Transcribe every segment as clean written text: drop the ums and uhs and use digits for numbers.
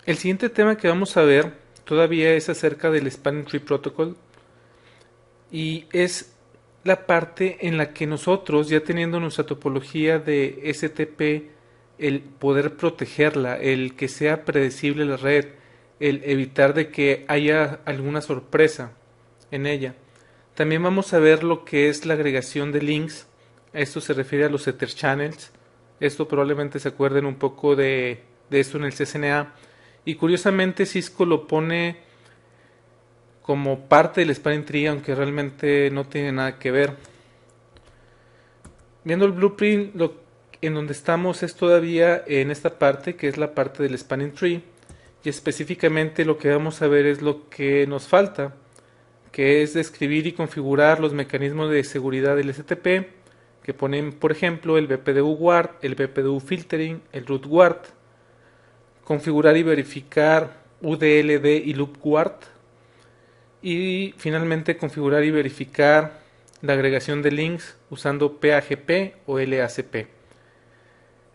El siguiente tema que vamos a ver todavía es acerca del Spanning Tree Protocol y es la parte en la que nosotros, ya teniendo nuestra topología de STP, el poder protegerla, el que sea predecible la red, el evitar de que haya alguna sorpresa en ella. También vamos a ver lo que es la agregación de links. Esto se refiere a los Ether Channels. Esto probablemente se acuerden un poco de esto en el CCNA. Y curiosamente Cisco lo pone como parte del Spanning Tree, aunque realmente no tiene nada que ver. Viendo el blueprint, en donde estamos es todavía en esta parte, que es la parte del Spanning Tree. Y específicamente lo que vamos a ver es lo que nos falta, que es describir y configurar los mecanismos de seguridad del STP, que ponen, por ejemplo, el BPDU guard, el BPDU filtering, el root guard, configurar y verificar UDLD y loop guard, y finalmente configurar y verificar la agregación de links usando PAGP o LACP.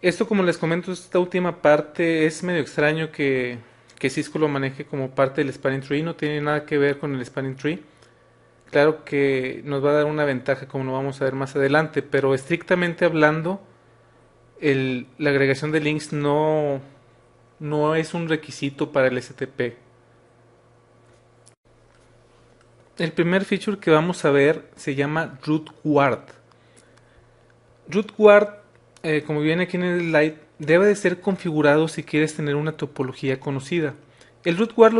Esto, como les comento, esta última parte es medio extraño que Cisco lo maneje como parte del Spanning Tree, no tiene nada que ver con el Spanning Tree. Claro que nos va a dar una ventaja como lo vamos a ver más adelante, pero estrictamente hablando, la agregación de links no es un requisito para el STP. El primer feature que vamos a ver se llama Root Guard. Root Guard, como viene aquí en el slide, debe de ser configurado si quieres tener una topología conocida. El Root Guard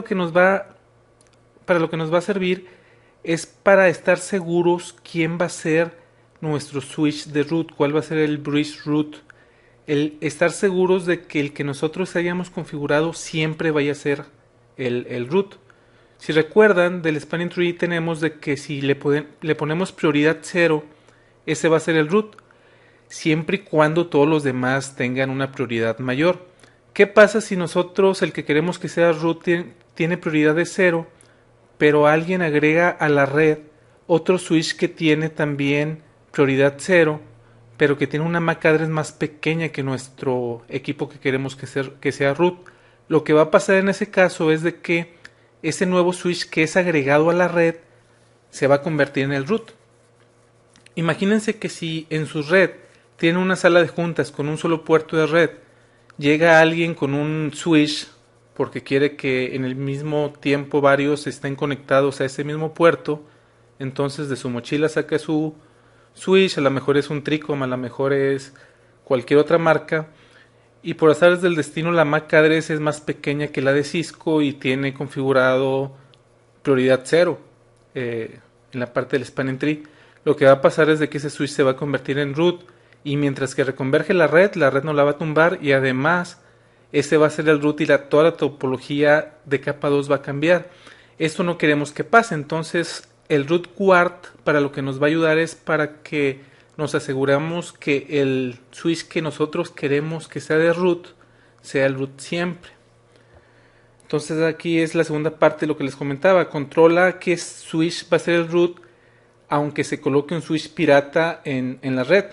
para lo que nos va a servir es para estar seguros quién va a ser nuestro switch de root, cuál va a ser el bridge root. El estar seguros de que el que nosotros hayamos configurado siempre vaya a ser el root. Si recuerdan, del Spanning Tree tenemos de que si le ponemos prioridad 0, ese va a ser el root, siempre y cuando todos los demás tengan una prioridad mayor. ¿Qué pasa si nosotros, el que queremos que sea root, tiene prioridad de 0, pero alguien agrega a la red otro switch que tiene también prioridad 0, pero que tiene una MAC address más pequeña que nuestro equipo que queremos que sea root? Lo que va a pasar en ese caso es de que ese nuevo switch que es agregado a la red se va a convertir en el root. Imagínense que si en su red tiene una sala de juntas con un solo puerto de red, llega alguien con un switch porque quiere que en el mismo tiempo varios estén conectados a ese mismo puerto, entonces de su mochila saca su switch, a lo mejor es un Tricom, a lo mejor es cualquier otra marca, y por azares del destino la MAC address es más pequeña que la de Cisco y tiene configurado prioridad 0 en la parte del Spanning Tree. Lo que va a pasar es de que ese switch se va a convertir en root, y mientras que reconverge la red no la va a tumbar, y además ese va a ser el root y toda la topología de capa 2 va a cambiar. Esto no queremos que pase, entonces el root guard para lo que nos va a ayudar es para que nos aseguramos que el switch que nosotros queremos que sea de root sea el root siempre. Entonces aquí es la segunda parte de lo que les comentaba. Controla qué switch va a ser el root aunque se coloque un switch pirata en la red.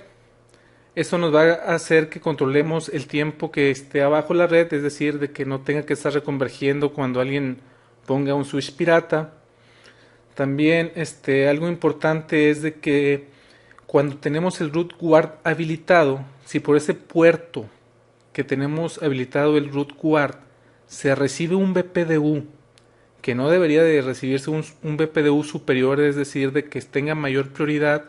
Esto nos va a hacer que controlemos el tiempo que esté abajo la red, es decir, de que no tenga que estar reconvergiendo cuando alguien ponga un switch pirata. También algo importante es de que cuando tenemos el root guard habilitado, si por ese puerto que tenemos habilitado el root guard se recibe un BPDU que no debería de recibirse un BPDU superior, es decir, de que tenga mayor prioridad,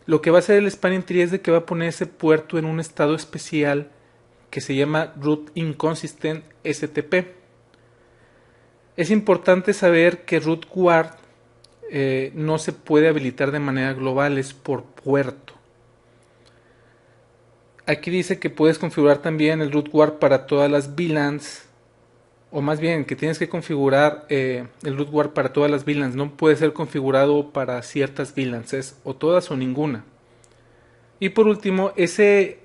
lo que va a hacer el Spanning Tree es de que va a poner ese puerto en un estado especial que se llama Root Inconsistent STP. Es importante saber que Root Guard no se puede habilitar de manera global, es por puerto. Aquí dice que puedes configurar también el Root Guard para todas las VLANs, o más bien que tienes que configurar el root guard para todas las VLANs, no puede ser configurado para ciertas VLANs, es o todas o ninguna. Y por último, ese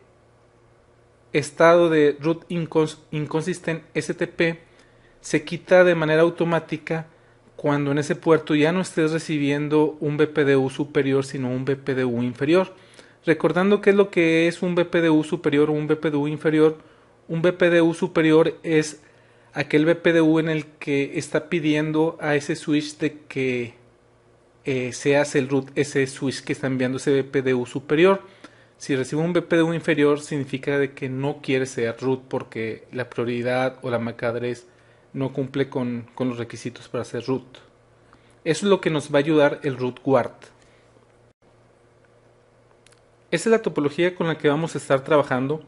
estado de root inconsistent STP se quita de manera automática cuando en ese puerto ya no estés recibiendo un BPDU superior sino un BPDU inferior. Recordando qué es lo que es un BPDU superior o un BPDU inferior. Un BPDU superior es aquel BPDU en el que está pidiendo a ese switch de que seas el root, ese switch que está enviando ese BPDU superior. Si recibe un BPDU inferior, significa de que no quiere ser root porque la prioridad o la MAC address no cumple con los requisitos para ser root. Eso es lo que nos va a ayudar el root guard. Esa es la topología con la que vamos a estar trabajando.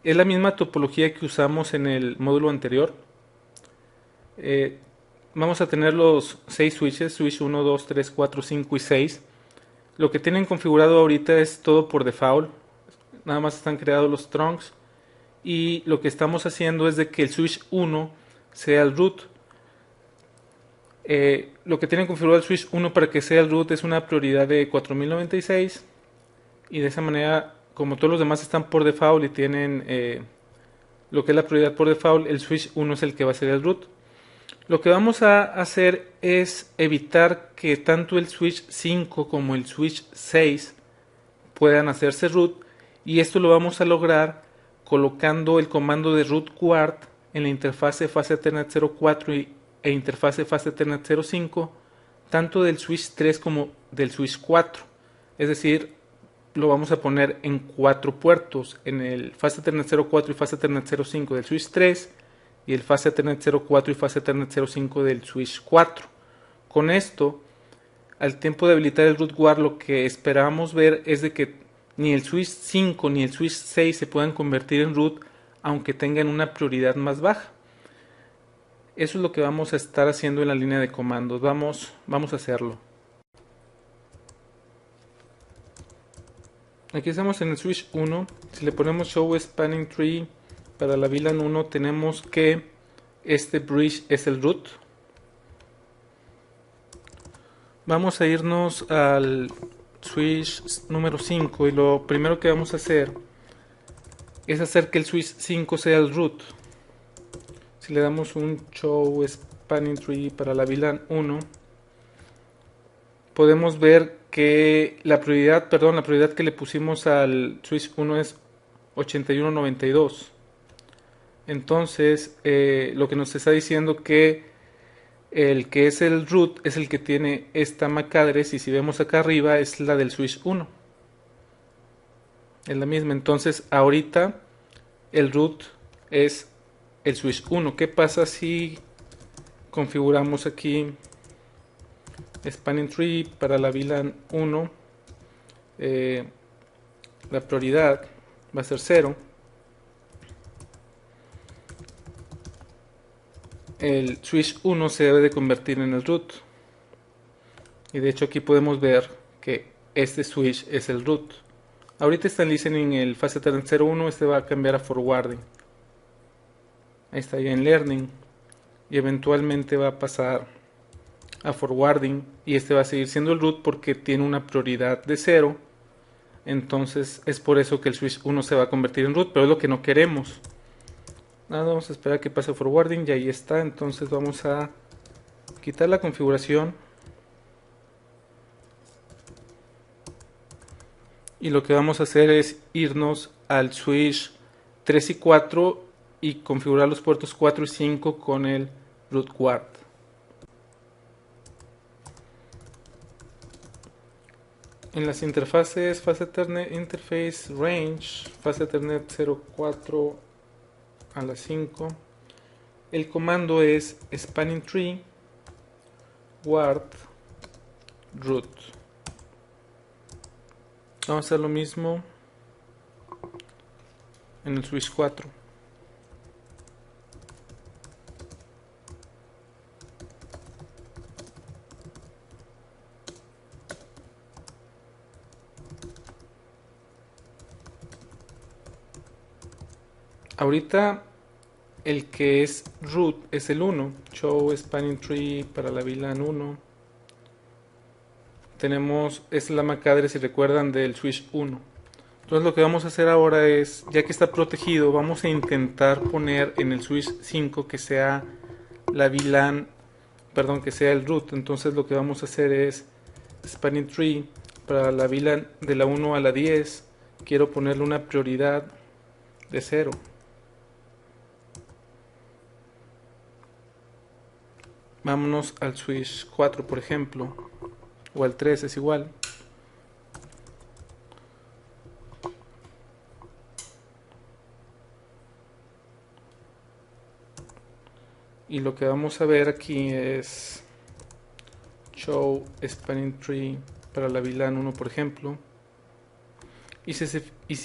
Es la misma topología que usamos en el módulo anterior. Vamos a tener los 6 switches, switch 1, 2, 3, 4, 5 y 6. Lo que tienen configurado ahorita es todo por default. Nada más están creados los trunks. Y lo que estamos haciendo es de que el switch 1 sea el root. Lo que tienen configurado el switch 1 para que sea el root es una prioridad de 4096. Y de esa manera, como todos los demás están por default y tienen lo que es la prioridad por default, el switch 1 es el que va a ser el root. Lo que vamos a hacer es evitar que tanto el switch 5 como el switch 6 puedan hacerse root, y esto lo vamos a lograr colocando el comando de root guard en la interfase fase Ethernet 04 e interfase fase Ethernet 05, tanto del switch 3 como del switch 4. Es decir, lo vamos a poner en 4 puertos, en el fase Ethernet 04 y fase Ethernet 05 del switch 3 y el fase Ethernet 04 y fase Ethernet 05 del switch 4. Con esto, al tiempo de habilitar el root guard, lo que esperábamos ver es de que ni el switch 5 ni el switch 6 se puedan convertir en root aunque tengan una prioridad más baja. Eso es lo que vamos a estar haciendo en la línea de comandos. Vamos a hacerlo. Aquí estamos en el switch 1. Si le ponemos show spanning tree para la VLAN 1, tenemos que este bridge es el root. Vamos a irnos al switch número 5 y lo primero que vamos a hacer es hacer que el switch 5 sea el root. Si le damos un show spanning tree para la VLAN 1, podemos ver que la prioridad que le pusimos al switch 1 es 8192. Entonces, lo que nos está diciendo que el que es el root es el que tiene esta MAC address, y si vemos acá arriba es la del switch 1. Es la misma. Entonces, ahorita el root es el switch 1. ¿Qué pasa si configuramos aquí spanning tree para la VLAN 1? La prioridad va a ser 0. El switch 1 se debe de convertir en el root, y de hecho aquí podemos ver que este switch es el root. Ahorita está en listening el fase Ethernet 01, este va a cambiar a forwarding. Ahí está ya en learning, y eventualmente va a pasar a forwarding, y este va a seguir siendo el root porque tiene una prioridad de 0. Entonces es por eso que el switch 1 se va a convertir en root, pero es lo que no queremos. Nada, vamos a esperar a que pase forwarding y ahí está. Entonces vamos a quitar la configuración y lo que vamos a hacer es irnos al switch 3 y 4 y configurar los puertos 4 y 5 con el root guard. En las interfaces fase Ethernet interface range, fase Ethernet 04 a las 5, el comando es spanning tree guard root. Vamos a hacer lo mismo en el switch 4. Ahorita el que es root es el 1. Show spanning tree para la VLAN 1. Tenemos, es la MAC address, si recuerdan, del switch 1. Entonces lo que vamos a hacer ahora es, ya que está protegido, vamos a intentar poner en el switch 5 que sea la VLAN, perdón, que sea el root. Entonces lo que vamos a hacer es spanning tree para la VLAN de la 1 a la 10. Quiero ponerle una prioridad de 0. Vámonos al switch 4, por ejemplo, o al 3, es igual. Y lo que vamos a ver aquí es show spanning tree para la VLAN 1, por ejemplo. Y si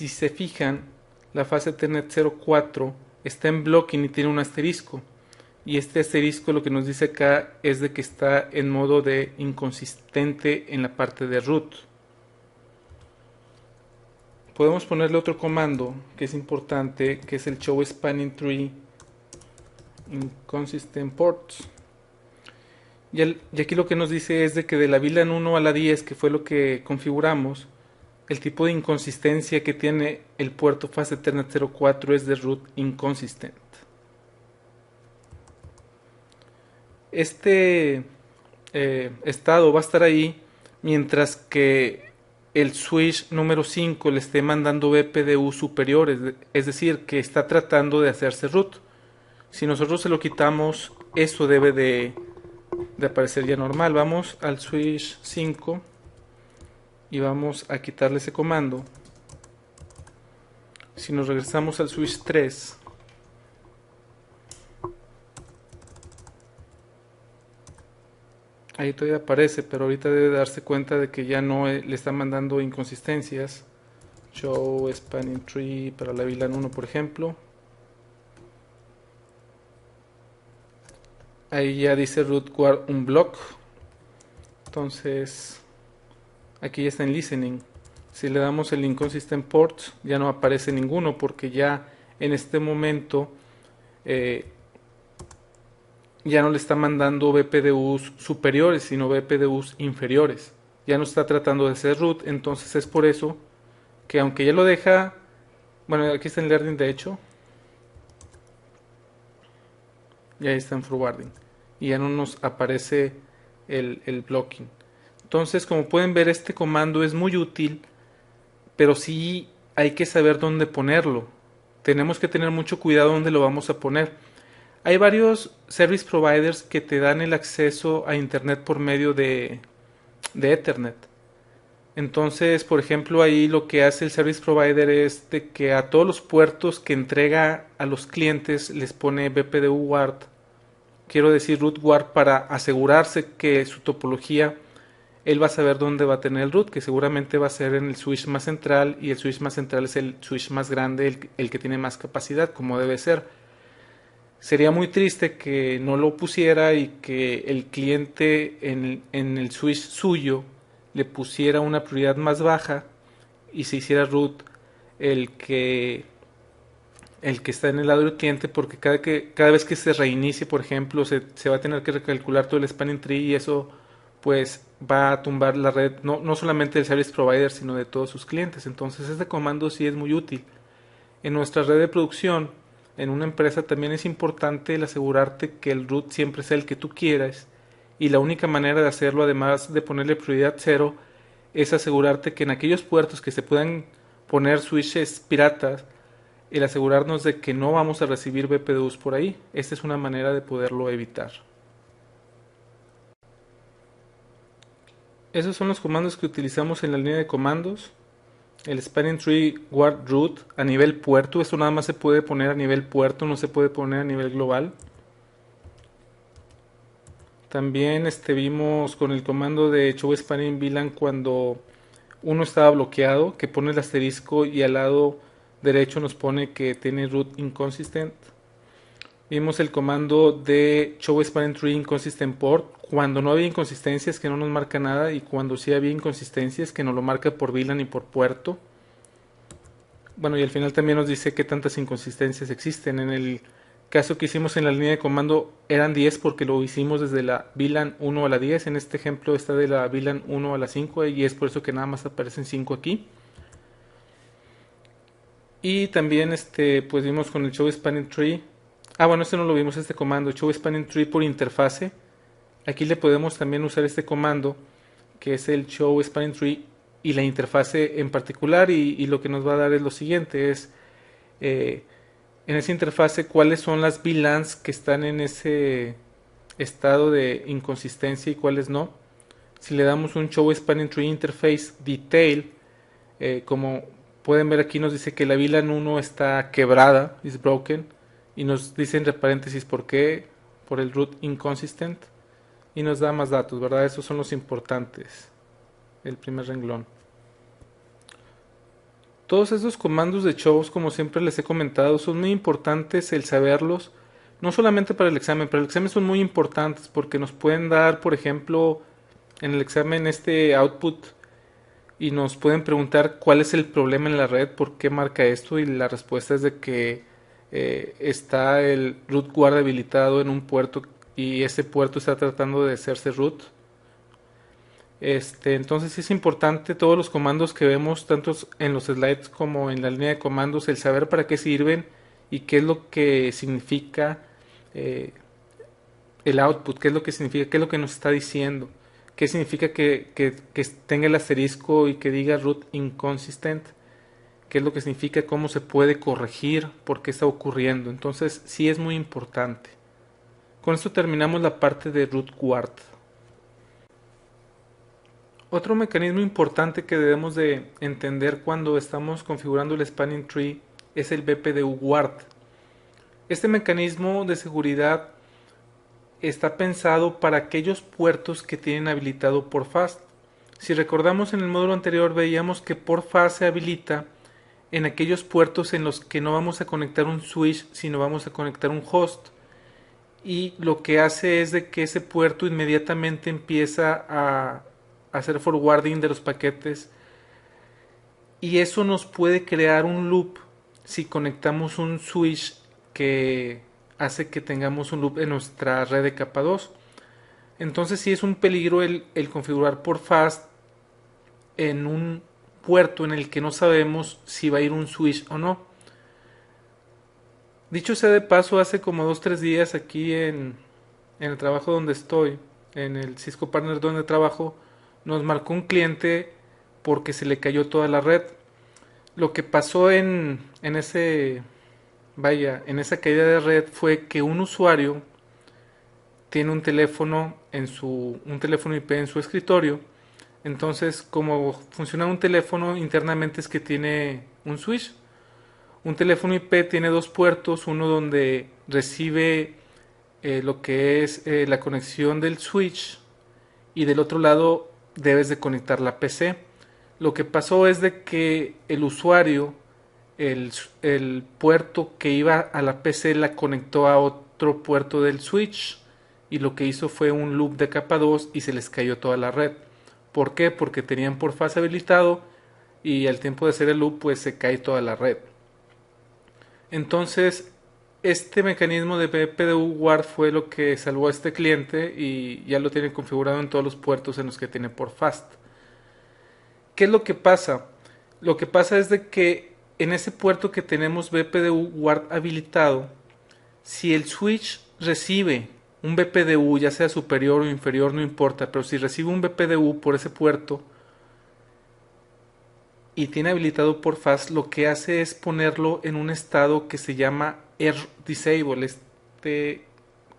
se fijan, la fase Ethernet 04 está en blocking y tiene un asterisco. Y este asterisco lo que nos dice acá es de que está en modo de inconsistente en la parte de root. Podemos ponerle otro comando que es importante, que es el show spanning tree inconsistent ports. Y aquí lo que nos dice es de que de la VLAN 1 a la 10, que fue lo que configuramos, el tipo de inconsistencia que tiene el puerto fase Ethernet 04 es de root inconsistent. Este estado va a estar ahí mientras que el switch número 5 le esté mandando BPDU superiores, es decir, que está tratando de hacerse root. Si nosotros se lo quitamos, eso debe de aparecer ya normal. Vamos al switch 5 y vamos a quitarle ese comando. Si nos regresamos al switch 3, ahí todavía aparece, pero ahorita debe darse cuenta de que ya no le está mandando inconsistencias. Show spanning tree para la VLAN 1, por ejemplo. Ahí ya dice root guard un block. Entonces aquí ya está en listening. Si le damos el inconsistent port, ya no aparece ninguno, porque ya en este momento ya no le está mandando BPDUs superiores, sino BPDUs inferiores. Ya no está tratando de ser root. Entonces es por eso que, aunque ya lo deja, bueno, aquí está en learning, de hecho, y ahí está en forwarding, y ya no nos aparece el blocking. Entonces, como pueden ver, este comando es muy útil, pero sí hay que saber dónde ponerlo. Tenemos que tener mucho cuidado dónde lo vamos a poner. Hay varios service providers que te dan el acceso a internet por medio de Ethernet. Entonces, por ejemplo, ahí lo que hace el service provider es de que a todos los puertos que entrega a los clientes les pone BPDU guard, quiero decir root guard, para asegurarse que su topología, él va a saber dónde va a tener el root, que seguramente va a ser en el switch más central, y el switch más central es el switch más grande, el que tiene más capacidad, como debe ser. Sería muy triste que no lo pusiera y que el cliente en el switch suyo le pusiera una prioridad más baja y se hiciera root el que está en el lado del cliente, porque cada vez que se reinicie, por ejemplo, se va a tener que recalcular todo el spanning tree, y eso pues va a tumbar la red, no solamente del service provider, sino de todos sus clientes. Entonces este comando sí es muy útil. En nuestra red de producción, en una empresa, también es importante el asegurarte que el root siempre sea el que tú quieras, y la única manera de hacerlo, además de ponerle prioridad 0, es asegurarte que en aquellos puertos que se puedan poner switches piratas, el asegurarnos de que no vamos a recibir BPDUs por ahí. Esta es una manera de poderlo evitar. Esos son los comandos que utilizamos en la línea de comandos. El spanning tree guard root a nivel puerto, esto nada más se puede poner a nivel puerto, no se puede poner a nivel global. También vimos con el comando de show spanning VLAN cuando uno estaba bloqueado, que pone el asterisco y al lado derecho nos pone que tiene root inconsistent. Vimos el comando de show spanning tree inconsistent port cuando no había inconsistencias, que no nos marca nada, y cuando sí había inconsistencias, que nos lo marca por VLAN y por puerto. Bueno, y al final también nos dice qué tantas inconsistencias existen. En el caso que hicimos en la línea de comando eran 10 porque lo hicimos desde la VLAN 1 a la 10. En este ejemplo está de la VLAN 1 a la 5, y es por eso que nada más aparecen 5 aquí. Y también pues vimos con el show spanning tree. Bueno, no lo vimos, este comando, show spanning tree por interfase. Aquí le podemos también usar este comando, que es el show spanning tree y la interfase en particular, y lo que nos va a dar es lo siguiente, es en esa interfase cuáles son las VLANs que están en ese estado de inconsistencia y cuáles no. Si le damos un Show Spanning Tree Interface Detail, como pueden ver aquí nos dice que la VLAN 1 está quebrada, is broken, y nos dice entre paréntesis por qué, por el root inconsistent, y nos da más datos, ¿verdad? Esos son los importantes, el primer renglón. Todos estos comandos de shows, como siempre les he comentado, son muy importantes el saberlos, no solamente para el examen son muy importantes porque nos pueden dar, por ejemplo, en el examen este output y nos pueden preguntar cuál es el problema en la red, por qué marca esto, y la respuesta es de que está el root guard habilitado en un puerto y ese puerto está tratando de hacerse root. Entonces es importante todos los comandos que vemos, tanto en los slides como en la línea de comandos, el saber para qué sirven y qué es lo que significa el output, qué es lo que significa, qué es lo que nos está diciendo, qué significa que tenga el asterisco y que diga root inconsistent, qué es lo que significa, cómo se puede corregir, por qué está ocurriendo. Entonces sí es muy importante. Con esto terminamos la parte de root guard. Otro mecanismo importante que debemos de entender cuando estamos configurando el spanning tree es el BPDU guard. Este mecanismo de seguridad está pensado para aquellos puertos que tienen habilitado portfast. Si recordamos en el módulo anterior veíamos que portfast se habilita en aquellos puertos en los que no vamos a conectar un switch, sino vamos a conectar un host. Y lo que hace es de que ese puerto inmediatamente empieza a hacer forwarding de los paquetes, y eso nos puede crear un loop si conectamos un switch que hace que tengamos un loop en nuestra red de capa 2. Entonces sí es un peligro el configurar por fast en un puerto en el que no sabemos si va a ir un switch o no. Dicho sea de paso, hace como 2-3 días aquí en el trabajo donde estoy, en el Cisco Partner donde trabajo, nos marcó un cliente porque se le cayó toda la red. Lo que pasó en esa caída de red fue que un usuario tiene un teléfono IP en su escritorio. Entonces, como funciona un teléfono internamente es que tiene un switch. Un teléfono IP tiene dos puertos, uno donde recibe lo que es la conexión del switch, y del otro lado debes de conectar la PC. Lo que pasó es de que el usuario, el puerto que iba a la PC la conectó a otro puerto del switch, y lo que hizo fue un loop de capa 2 y se les cayó toda la red. ¿Por qué? Porque tenían por fase habilitado y al tiempo de hacer el loop pues se cae toda la red. Entonces este mecanismo de BPDU guard fue lo que salvó a este cliente y ya lo tiene configurado en todos los puertos en los que tiene por fast. ¿Qué es lo que pasa? Lo que pasa es de que en ese puerto que tenemos BPDU guard habilitado, si el switch recibe un BPDU, ya sea superior o inferior, no importa, pero si recibe un BPDU por ese puerto y tiene habilitado por fast, lo que hace es ponerlo en un estado que se llama Air Disable,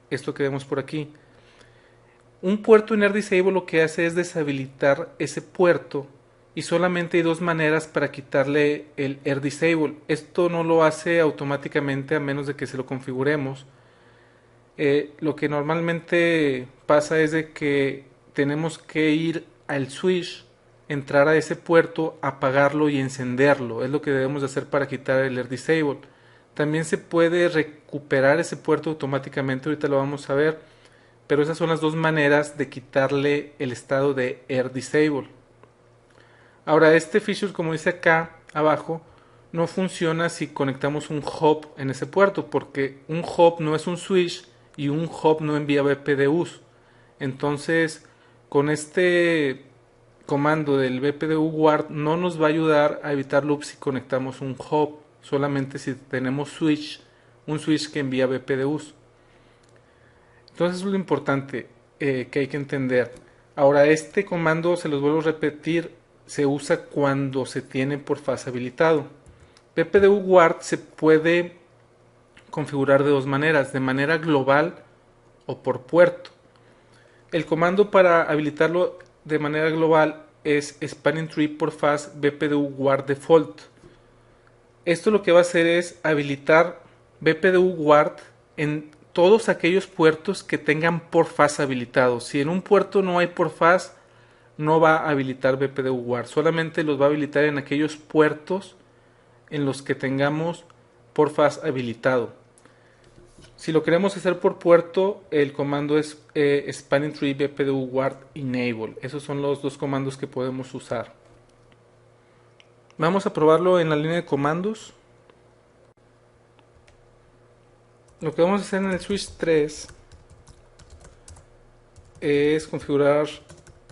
esto que vemos por aquí. Un puerto en Air Disable lo que hace es deshabilitar ese puerto, y solamente hay dos maneras para quitarle el Air Disable. Esto no lo hace automáticamente a menos de que se lo configuremos. Lo que normalmente pasa es de que tenemos que ir al switch, entrar a ese puerto, apagarlo y encenderlo. Es lo que debemos de hacer para quitar el Air Disable. También se puede recuperar ese puerto automáticamente, ahorita lo vamos a ver, pero esas son las dos maneras de quitarle el estado de Air Disable. Ahora, este feature, como dice acá abajo, no funciona si conectamos un hub en ese puerto, porque un hub no es un switch y un hub no envía BPDUs. Entonces, con este comando del BPDU guard no nos va a ayudar a evitar loops si conectamos un hub, solamente si tenemos un switch que envía BPDUs. Entonces es lo importante que hay que entender. Ahora, este comando, se los vuelvo a repetir, se usa cuando se tiene por fase habilitado. BPDU guard se puede configurar de dos maneras, de manera global o por puerto. El comando para habilitarlo de manera global es spanning tree por fast bpdu guard default. Esto lo que va a hacer es habilitar bpdu guard en todos aquellos puertos que tengan por fast habilitados. Si en un puerto no hay por fast, no va a habilitar bpdu guard, solamente los va a habilitar en aquellos puertos en los que tengamos por fast habilitado. Si lo queremos hacer por puerto, el comando es spanning tree bpdu guard enable. Esos son los dos comandos que podemos usar. Vamos a probarlo en la línea de comandos. Lo que vamos a hacer en el switch 3 es configurar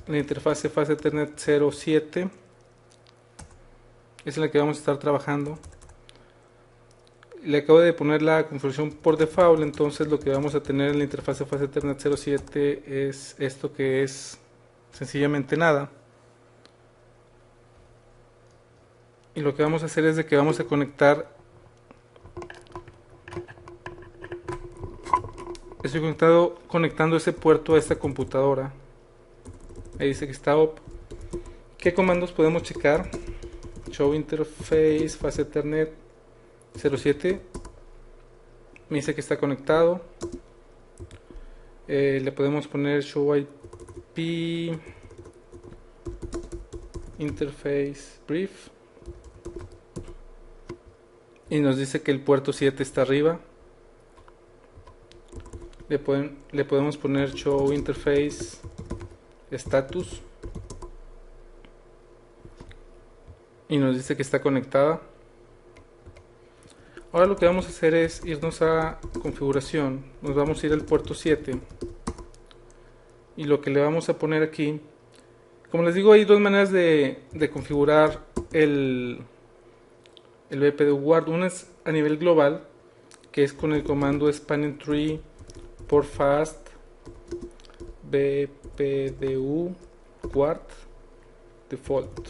la interfase fast Ethernet 07. Es en la que vamos a estar trabajando. Le acabo de poner la configuración por default, entonces lo que vamos a tener en la interfase fast Ethernet 07 es esto, que es sencillamente nada. Y lo que vamos a hacer es de que vamos a conectar. Estoy conectando ese puerto a esta computadora. Ahí dice que está up. ¿Qué comandos podemos checar? Show interface fast Ethernet 07. Me dice que está conectado. Le podemos poner show IP interface brief. Y nos dice que el puerto 7 está arriba. Le podemos poner show interface status. Y nos dice que está conectada. Ahora lo que vamos a hacer es irnos a configuración. Nos vamos a ir al puerto 7. Y lo que le vamos a poner aquí. Como les digo, hay dos maneras de configurar el bpdu guard. Una es a nivel global, que es con el comando spanning tree por fast bpdu guard default.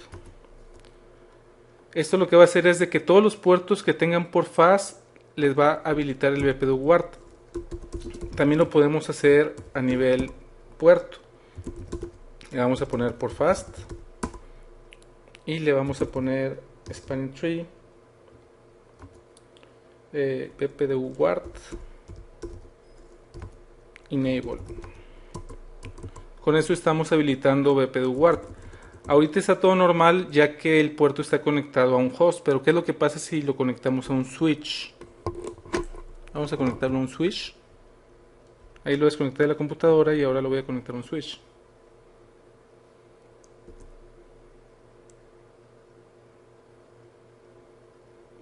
Esto lo que va a hacer es de que todos los puertos que tengan por fast les va a habilitar el bpdu guard. También lo podemos hacer a nivel puerto. Le vamos a poner por fast y le vamos a poner spanning tree bpdu guard enable. Con eso estamos habilitando bpdu guard. Ahorita está todo normal ya que el puerto está conectado a un host, pero ¿qué es lo que pasa si lo conectamos a un switch? Vamos a conectarlo a un switch. Ahí lo desconecté de la computadora y ahora lo voy a conectar a un switch.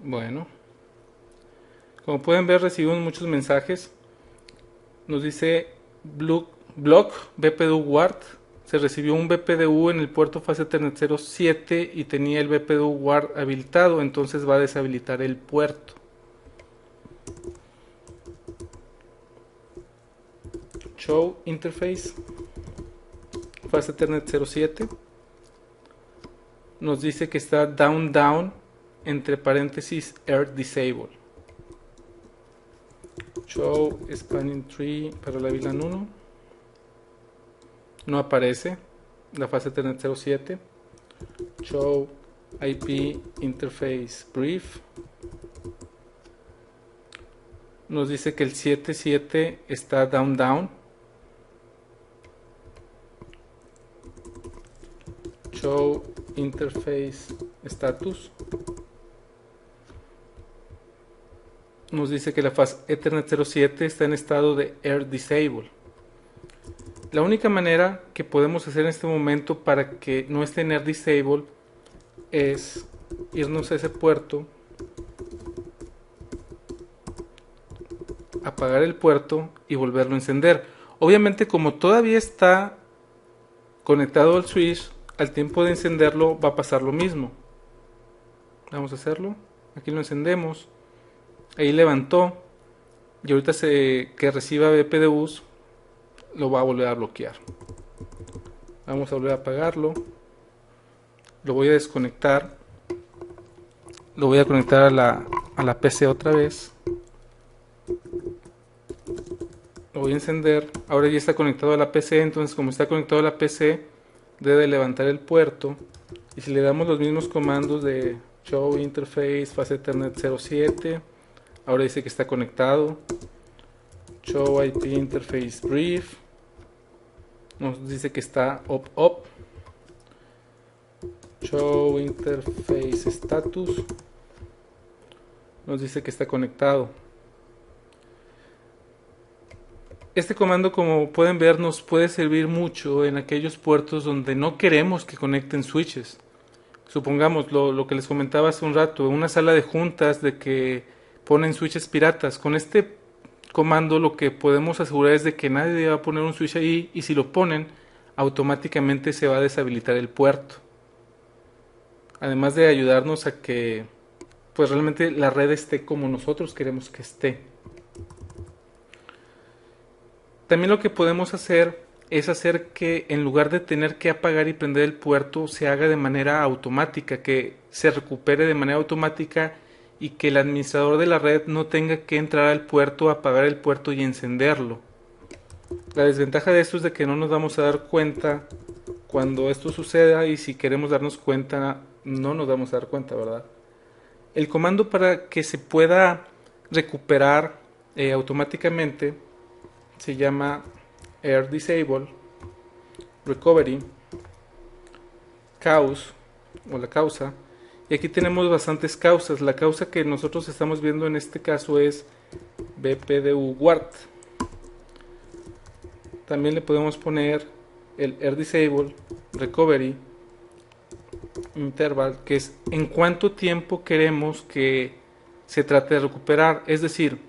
Bueno, como pueden ver, recibimos muchos mensajes. Nos dice block bpdu guard. Se recibió un bpdu en el puerto fast Ethernet 07 y tenía el bpdu guard habilitado, entonces va a deshabilitar el puerto. Show interface fast Ethernet 07. Nos dice que está down entre paréntesis air disable. Show spanning tree para la VLAN 1. No aparece la fase Ethernet 07. Show IP interface brief. Nos dice que el 77 está down. Show interface status. Nos dice que la fase Ethernet 07 está en estado de air disable. La única manera que podemos hacer en este momento para que no esté en air disable es irnos a ese puerto, apagar el puerto y volverlo a encender. Obviamente, como todavía está conectado al switch, al tiempo de encenderlo va a pasar lo mismo. Vamos a hacerlo. Aquí lo encendemos. Ahí levantó. Y ahorita que reciba bpdus lo va a volver a bloquear. Vamos a volver a apagarlo. Lo voy a desconectar. Lo voy a conectar a la PC otra vez. Lo Lo voy a encender. Ahora ya está conectado a la PC, entonces como está conectado a la PC, debe levantar el puerto. Y si le damos los mismos comandos de show interface fast ethernet 07, ahora dice que está conectado. Show IP interface brief, nos dice que está up. Show interface status, nos dice que está conectado. Este comando, como pueden ver, nos puede servir mucho en aquellos puertos donde no queremos que conecten switches. Supongamos lo que les comentaba hace un rato, en una sala de juntas de que ponen switches piratas. Con este comando lo que podemos asegurar es de que nadie va a poner un switch ahí, y si lo ponen, automáticamente se va a deshabilitar el puerto. Además de ayudarnos a que pues realmente la red esté como nosotros queremos que esté. También lo que podemos hacer es hacer que en lugar de tener que apagar y prender el puerto, se haga de manera automática, que se recupere de manera automática y que el administrador de la red no tenga que entrar al puerto, apagar el puerto y encenderlo. La desventaja de esto es de que no nos vamos a dar cuenta cuando esto suceda, y si queremos darnos cuenta no nos vamos a dar cuenta, ¿verdad? El comando para que se pueda recuperar automáticamente se llama Air Disable Recovery Cause, o la causa. Y aquí tenemos bastantes causas. La causa que nosotros estamos viendo en este caso es BPDU Ward. También le podemos poner el Air Disable Recovery Interval, que es en cuánto tiempo queremos que se trate de recuperar. Es decir,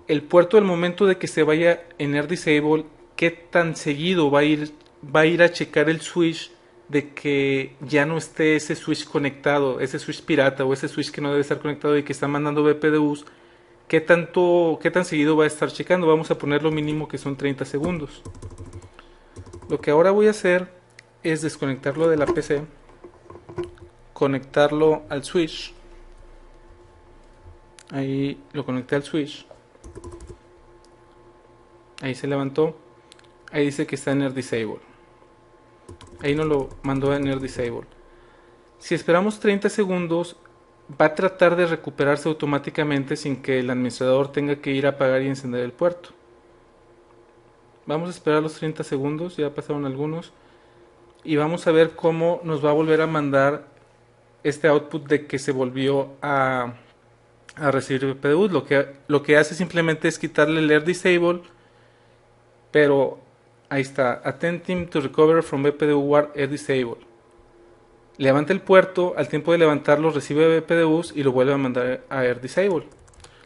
el puerto al momento de que se vaya en Air Disable, qué tan seguido va a ir a checar el switch de que ya no esté ese switch conectado, ese switch pirata o ese switch que no debe estar conectado y que está mandando BPDUs. Qué tan seguido va a estar checando. Vamos a poner lo mínimo, que son 30 segundos. Lo que ahora voy a hacer es desconectarlo de la PC, conectarlo al switch. Ahí lo conecté al switch. Ahí se levantó. Ahí dice que está en Air Disable. Ahí nos lo mandó en Air Disable. Si esperamos 30 segundos, va a tratar de recuperarse automáticamente sin que el administrador tenga que ir a apagar y encender el puerto. Vamos a esperar los 30 segundos, ya pasaron algunos, y vamos a ver cómo nos va a volver a mandar este output de que se volvió a recibir BPDU. Lo que hace simplemente es quitarle el Air Disable, pero ahí está, Attempting to recover from BPDU Ward Air Disable. Levanta el puerto, al tiempo de levantarlo recibe BPDUs y lo vuelve a mandar a Air Disable.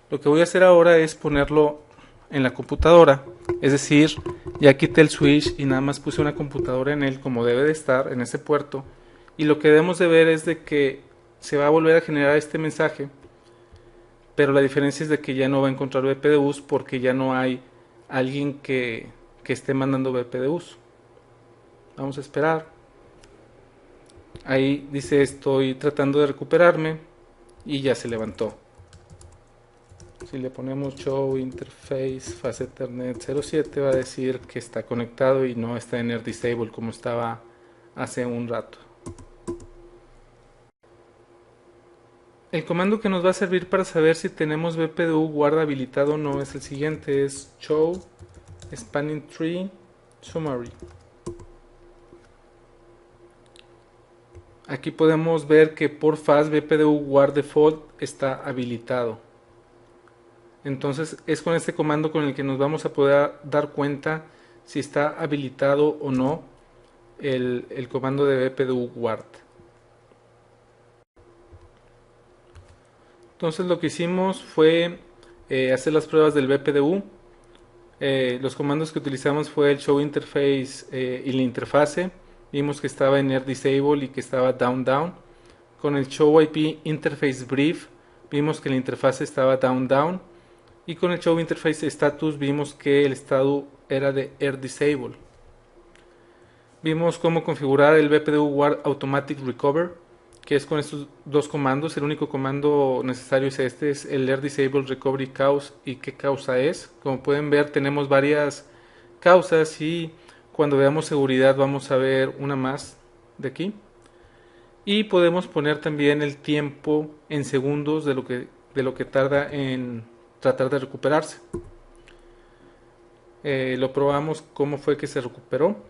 Lo que voy a hacer ahora es ponerlo en la computadora, es decir, ya quité el switch y nada más puse una computadora en él como debe de estar en ese puerto, y lo que debemos de ver es de que se va a volver a generar este mensaje, pero la diferencia es de que ya no va a encontrar BPDUs porque ya no hay alguien que esté mandando BPDUs. Vamos a esperar. Ahí dice estoy tratando de recuperarme y ya se levantó. Si le ponemos show interface fast ethernet 07, va a decir que está conectado y no está en Air Disable como estaba hace un rato. El comando que nos va a servir para saber si tenemos BPDU guarda habilitado o no es el siguiente, es show spanning tree summary. Aquí podemos ver que por fast BPDU guard default está habilitado. Entonces es con este comando con el que nos vamos a poder dar cuenta si está habilitado o no el comando de BPDU guard. Entonces lo que hicimos fue hacer las pruebas del BPDU. Los comandos que utilizamos fue el show interface y la interfase. Vimos que estaba en Air Disable y que estaba down. Con el show IP interface brief vimos que la interfase estaba down. Y con el show interface status vimos que el estado era de Air Disable. Vimos cómo configurar el BPDU Ward Automatic Recover, que es con estos dos comandos. El único comando necesario es este, es el learn disable recovery cause. ¿Y qué causa es? Como pueden ver, tenemos varias causas y cuando veamos seguridad vamos a ver una más de aquí. Y podemos poner también el tiempo en segundos de lo que tarda en tratar de recuperarse. Lo probamos cómo fue que se recuperó.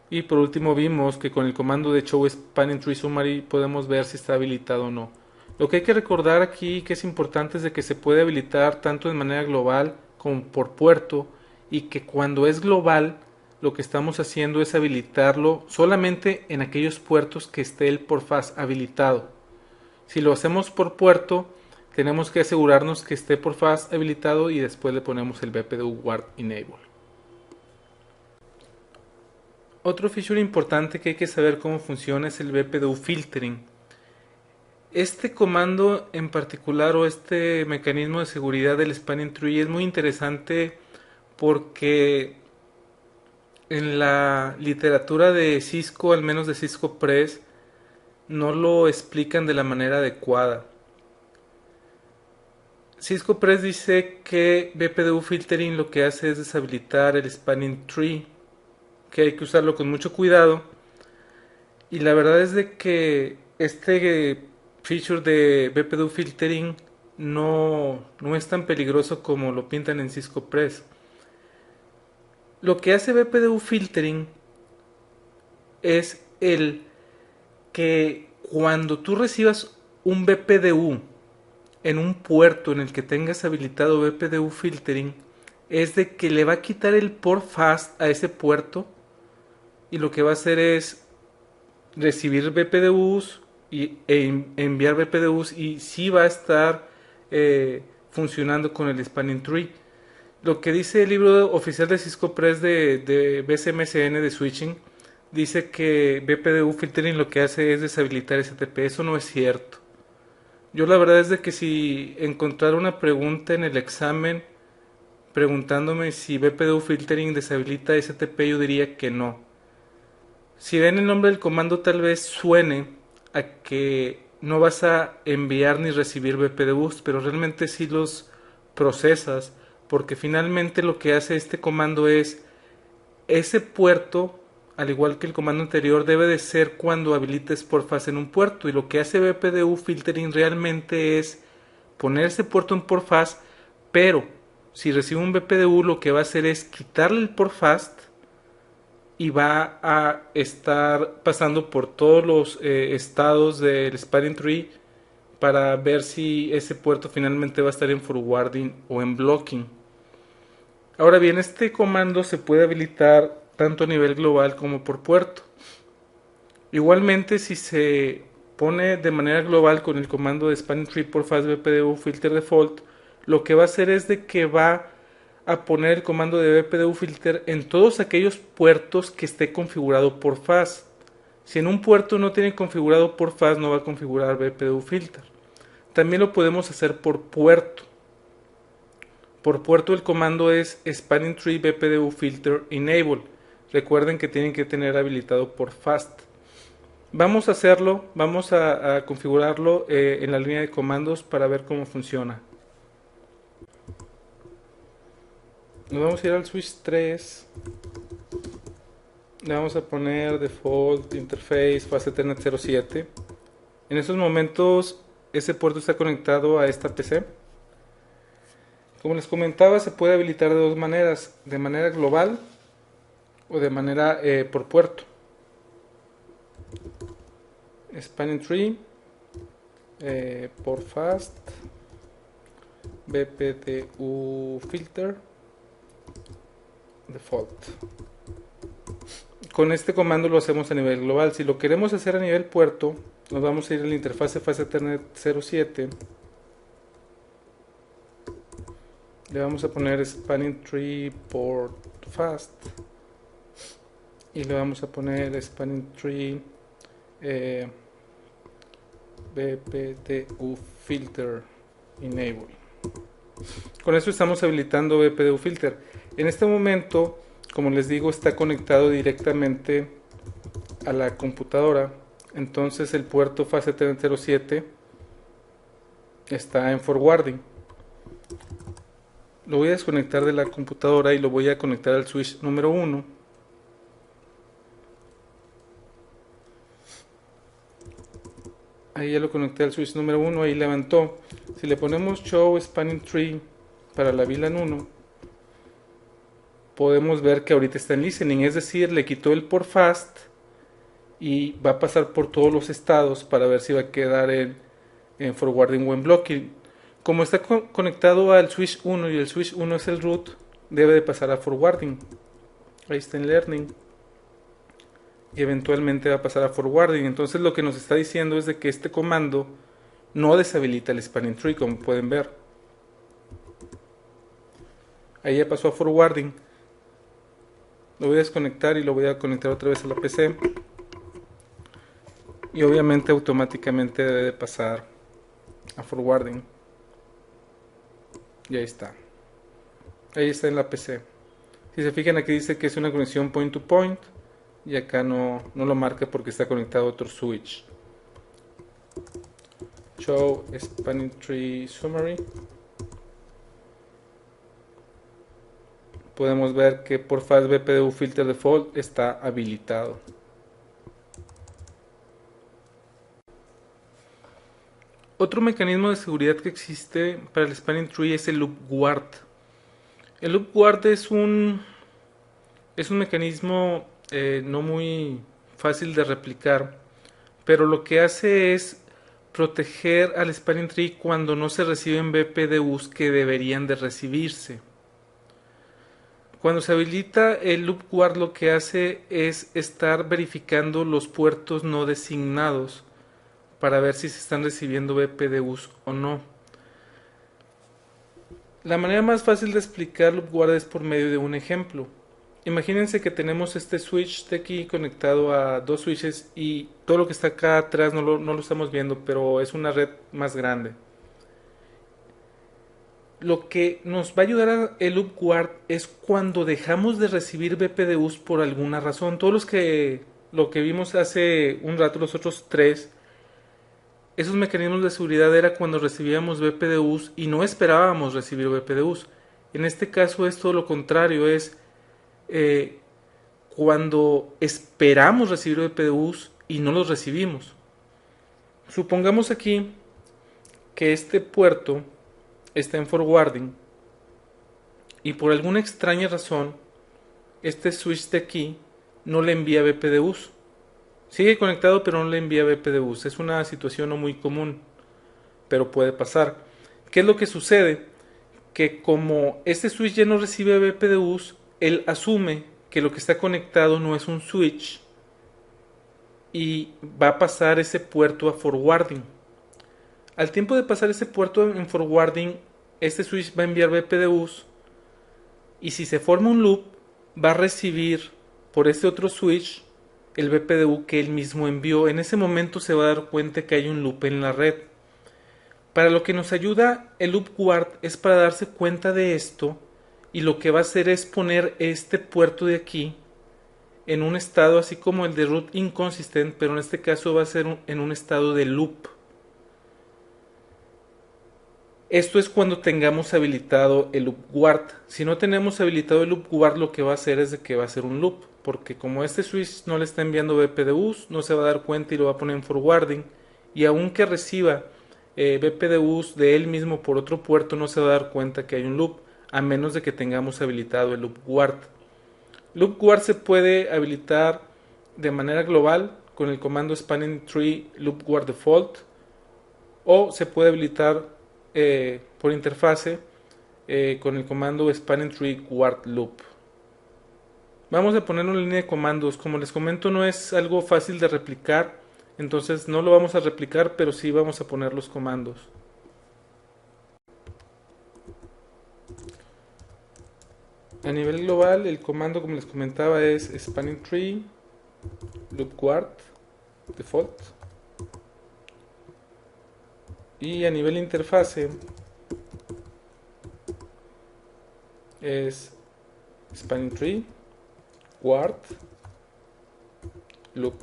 Y por último vimos que con el comando de show spanning tree summary podemos ver si está habilitado o no. Lo que hay que recordar aquí que es importante es de que se puede habilitar tanto de manera global como por puerto, y que cuando es global lo que estamos haciendo es habilitarlo solamente en aquellos puertos que esté el portfast habilitado. Si lo hacemos por puerto, tenemos que asegurarnos que esté portfast habilitado y después le ponemos el BPDU Guard Enable. Otro feature importante que hay que saber cómo funciona es el BPDU Filtering. Este comando en particular, o este mecanismo de seguridad del Spanning Tree, es muy interesante porque en la literatura de Cisco, al menos de Cisco Press, no lo explican de la manera adecuada. Cisco Press dice que BPDU Filtering lo que hace es deshabilitar el Spanning Tree, que hay que usarlo con mucho cuidado. Y la verdad es de que este feature de BPDU Filtering no es tan peligroso como lo pintan en Cisco Press. Lo que hace BPDU Filtering es el que cuando tú recibas un BPDU en un puerto en el que tengas habilitado BPDU Filtering, es de que le va a quitar el port fast a ese puerto y lo que va a hacer es recibir BPDUs e enviar BPDUs, y sí va a estar funcionando con el Spanning Tree. Lo que dice el libro oficial de Cisco Press de BSMSN de switching, dice que BPDU Filtering lo que hace es deshabilitar STP. Eso no es cierto. Yo la verdad es de que si encontrara una pregunta en el examen preguntándome si BPDU Filtering deshabilita STP, yo diría que no. Si ven el nombre del comando, tal vez suene a que no vas a enviar ni recibir BPDUs, pero realmente sí los procesas, porque finalmente lo que hace este comando es ese puerto, al igual que el comando anterior, debe de ser cuando habilites portfast en un puerto, y lo que hace BPDU Filtering realmente es poner ese puerto en portfast, pero si recibe un BPDU lo que va a hacer es quitarle el portfast y va a estar pasando por todos los estados del Spanning Tree para ver si ese puerto finalmente va a estar en forwarding o en blocking. Ahora bien, este comando se puede habilitar tanto a nivel global como por puerto. Igualmente, si se pone de manera global con el comando de Spanning Tree portfast BPDU filter default, lo que va a hacer es de que va a poner el comando de BPDU filter en todos aquellos puertos que esté configurado por fast. Si en un puerto no tiene configurado por fast, no va a configurar BPDU filter. También lo podemos hacer por puerto. Por puerto el comando es Spanning Tree BPDU filter enable. Recuerden que tienen que tener habilitado por fast. Vamos a hacerlo, vamos a configurarlo en la línea de comandos para ver cómo funciona. Nos vamos a ir al switch 3. Le vamos a poner default interface fast Ethernet 07. En estos momentos ese puerto está conectado a esta PC. Como les comentaba, se puede habilitar de dos maneras: de manera global o de manera por puerto. Spanning Tree por fast BPDU filter default. Con este comando lo hacemos a nivel global. Si lo queremos hacer a nivel puerto, nos vamos a ir a la interfase fast Ethernet 07. Le vamos a poner Spanning Tree port fast y le vamos a poner Spanning Tree BPDU filter enable. Con eso estamos habilitando BPDU filter. En este momento, como les digo, está conectado directamente a la computadora. entonces el puerto fase 307 está en forwarding. Lo voy a desconectar de la computadora y lo voy a conectar al switch número 1. Ahí ya lo conecté al switch número 1, ahí levantó. Si le ponemos show spanning tree para la VLAN 1, podemos ver que ahorita está en listening, es decir, le quitó el port fast y va a pasar por todos los estados para ver si va a quedar en forwarding o en blocking. Como está conectado al switch 1 y el switch 1 es el root, debe de pasar a forwarding. Ahí está en learning. Y eventualmente va a pasar a forwarding. Entonces lo que nos está diciendo es de que este comando no deshabilita el spanning tree, como pueden ver. Ahí ya pasó a forwarding. Lo voy a desconectar y lo voy a conectar otra vez a la PC. Y obviamente automáticamente debe de pasar a forwarding. Y ahí está. Ahí está en la PC. Si se fijan, aquí dice que es una conexión point to point. Y acá no lo marca porque está conectado a otro switch. Show spanning tree summary. Podemos ver que por fast BPDU filter default está habilitado. Otro mecanismo de seguridad que existe para el spanning tree es el loop guard. El loop guard es un mecanismo no muy fácil de replicar, pero lo que hace es proteger al spanning tree cuando no se reciben BPDUs que deberían de recibirse. Cuando se habilita el loop guard, lo que hace es estar verificando los puertos no designados para ver si se están recibiendo BPDUs o no. La manera más fácil de explicar loop guard es por medio de un ejemplo. Imagínense que tenemos este switch de aquí conectado a dos switches y todo lo que está acá atrás no lo estamos viendo, pero es una red más grande. Lo que nos va a ayudar a el loop guard es cuando dejamos de recibir BPDUs por alguna razón. Todos lo que vimos hace un rato, los otros tres, esos mecanismos de seguridad era cuando recibíamos BPDUs y no esperábamos recibir BPDUs. En este caso es todo lo contrario, es cuando esperamos recibir BPDUs y no los recibimos. Supongamos aquí que este puerto está en forwarding y por alguna extraña razón este switch de aquí no le envía BPDUs. Sigue conectado pero no le envía BPDUs. Es una situación no muy común, pero puede pasar. ¿Qué es lo que sucede? Que como este switch ya no recibe BPDUs, él asume que lo que está conectado no es un switch y va a pasar ese puerto a forwarding. Al tiempo de pasar ese puerto en forwarding, este switch va a enviar BPDUs y si se forma un loop, va a recibir por este otro switch el BPDU que él mismo envió. En ese momento se va a dar cuenta que hay un loop en la red. Para lo que nos ayuda el loop guard es para darse cuenta de esto y lo que va a hacer es poner este puerto de aquí en un estado así como el de root inconsistent, pero en este caso va a ser en un estado de loop. Esto es cuando tengamos habilitado el loop guard. Si no tenemos habilitado el loop guard, lo que va a hacer es de que va a ser un loop, porque como este switch no le está enviando BPDUs, no se va a dar cuenta y lo va a poner en forwarding, y aunque reciba BPDUs de él mismo por otro puerto, no se va a dar cuenta que hay un loop, a menos de que tengamos habilitado el loop guard. Loop guard se puede habilitar de manera global con el comando spanning tree loop guard default, o se puede habilitar por interfase con el comando spanning tree guard loop. Vamos a poner una línea de comandos. Como les comento, no es algo fácil de replicar, entonces no lo vamos a replicar, pero sí vamos a poner los comandos. A nivel global, el comando, como les comentaba, es spanning tree loop guard default. Y a nivel interfase es spanning tree guard loop.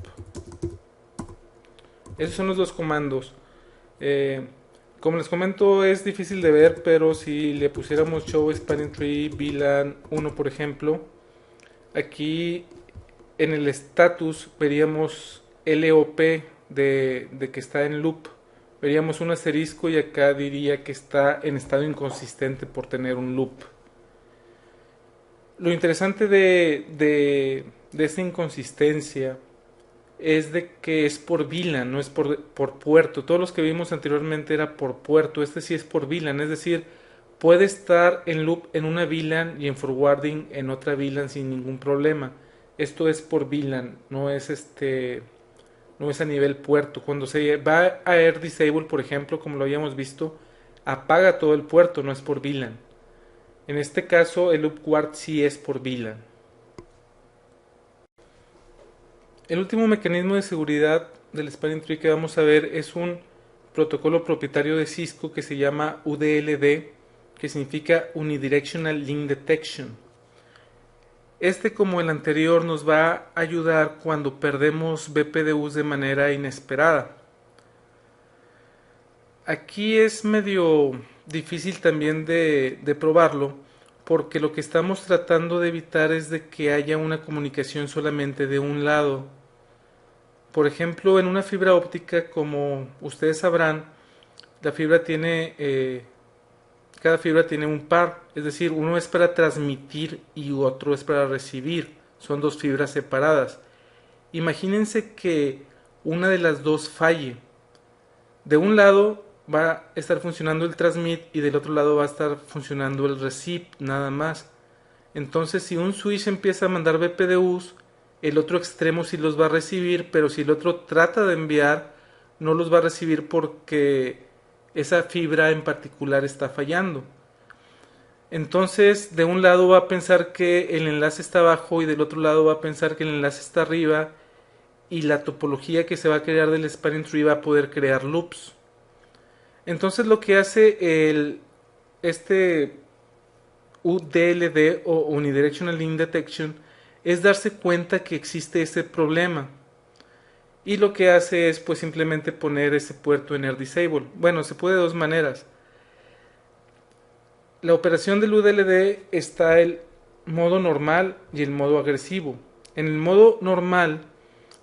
Esos son los dos comandos. Eh, Como les comento, es difícil de ver, pero si le pusiéramos show spanning tree VLAN 1, por ejemplo, aquí en el status veríamos LOP de que está en loop. Veríamos un asterisco y acá diría que está en estado inconsistente por tener un loop. Lo interesante de esta inconsistencia es de que es por VLAN, no es por puerto. Todos los que vimos anteriormente era por puerto, este sí es por VLAN, es decir, puede estar en loop en una VLAN y en forwarding en otra VLAN sin ningún problema. Esto es por VLAN, no es a nivel puerto. Cuando se va a Air Disable, por ejemplo, como lo habíamos visto, apaga todo el puerto, no es por VLAN. En este caso, el loop guard sí es por VLAN. El último mecanismo de seguridad del Spanning Tree que vamos a ver es un protocolo propietario de Cisco que se llama UDLD, que significa Unidirectional Link Detection. Este, como el anterior, nos va a ayudar cuando perdemos BPDUs de manera inesperada. Aquí es medio difícil también de probarlo, porque lo que estamos tratando de evitar es de que haya una comunicación solamente de un lado. Por ejemplo, en una fibra óptica, como ustedes sabrán, la fibra cada fibra tiene un par, es decir, uno es para transmitir y otro es para recibir. Son dos fibras separadas. Imagínense que una de las dos falle. De un lado va a estar funcionando el transmit y del otro lado va a estar funcionando el receive, nada más. Entonces, si un switch empieza a mandar BPDUs, el otro extremo sí los va a recibir, pero si el otro trata de enviar, no los va a recibir porque esa fibra en particular está fallando. Entonces, de un lado va a pensar que el enlace está abajo y del otro lado va a pensar que el enlace está arriba, y la topología que se va a crear del spanning tree va a poder crear loops. Entonces, lo que hace este UDLD o Unidirectional Link Detection es darse cuenta que existe ese problema, y lo que hace es pues simplemente poner ese puerto en Air Disable. Bueno, se puede de dos maneras. La operación del UDLD está el modo normal y el modo agresivo. En el modo normal,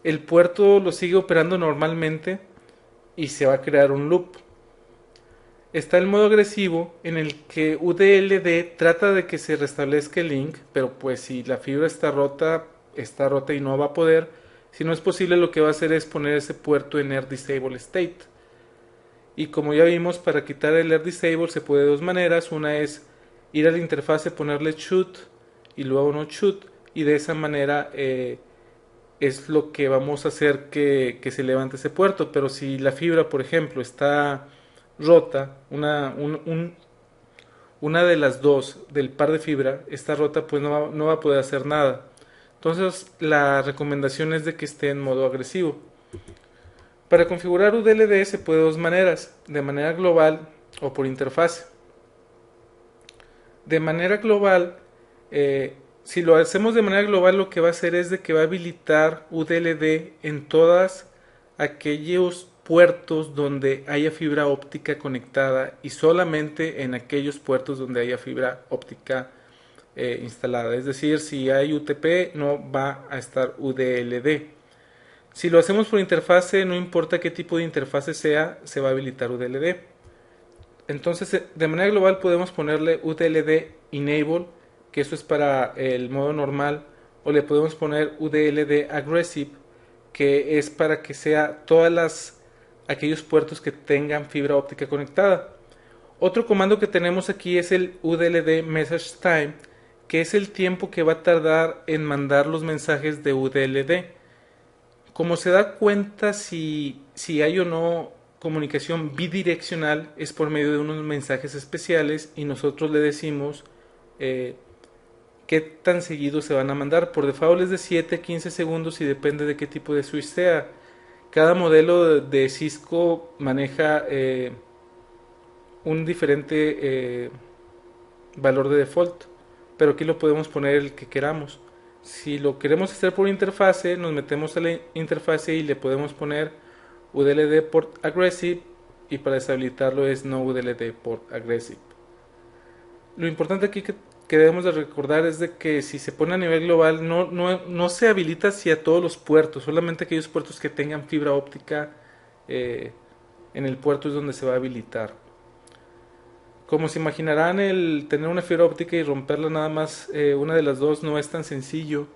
el puerto lo sigue operando normalmente y se va a crear un loop. Está el modo agresivo, en el que UDLD trata de que se restablezca el link, pero pues si la fibra está rota y no va a poder. Si no es posible, lo que va a hacer es poner ese puerto en Air Disable State. Y como ya vimos, para quitar el Air Disable se puede de dos maneras. Una es ir a la interfase, ponerle shoot y luego no shoot, y de esa manera es lo que vamos a hacer que se levante ese puerto. Pero si la fibra, por ejemplo, está rota, una de las dos del par de fibra está rota, pues no va a poder hacer nada. Entonces la recomendación es de que esté en modo agresivo. Para configurar UDLD se puede de dos maneras, de manera global o por interfase. De manera global, si lo hacemos de manera global, lo que va a hacer es de que va a habilitar UDLD en todas aquellos puertos donde haya fibra óptica conectada y solamente en aquellos puertos donde haya fibra óptica instalada. Es decir, si hay UTP no va a estar UDLD. Si lo hacemos por interfase, no importa qué tipo de interfase sea, se va a habilitar UDLD. Entonces, de manera global podemos ponerle UDLD Enable, que eso es para el modo normal, o le podemos poner UDLD Aggressive, que es para que sea aquellos puertos que tengan fibra óptica conectada. Otro comando que tenemos aquí es el UDLD Message Time, que es el tiempo que va a tardar en mandar los mensajes de UDLD. Como se da cuenta si hay o no comunicación bidireccional, es por medio de unos mensajes especiales y nosotros le decimos qué tan seguido se van a mandar. Por default es de 7 a 15 segundos y depende de qué tipo de switch sea. Cada modelo de Cisco maneja un diferente valor de default, pero aquí lo podemos poner el que queramos. Si lo queremos hacer por interfase, nos metemos a la interfase y le podemos poner UDLD port aggressive, y para deshabilitarlo es no UDLD port aggressive. Lo importante aquí que debemos de recordar es de que si se pone a nivel global no se habilita hacia todos los puertos, solamente aquellos puertos que tengan fibra óptica en el puerto es donde se va a habilitar. Como se imaginarán, el tener una fibra óptica y romperla nada más una de las dos no es tan sencillo,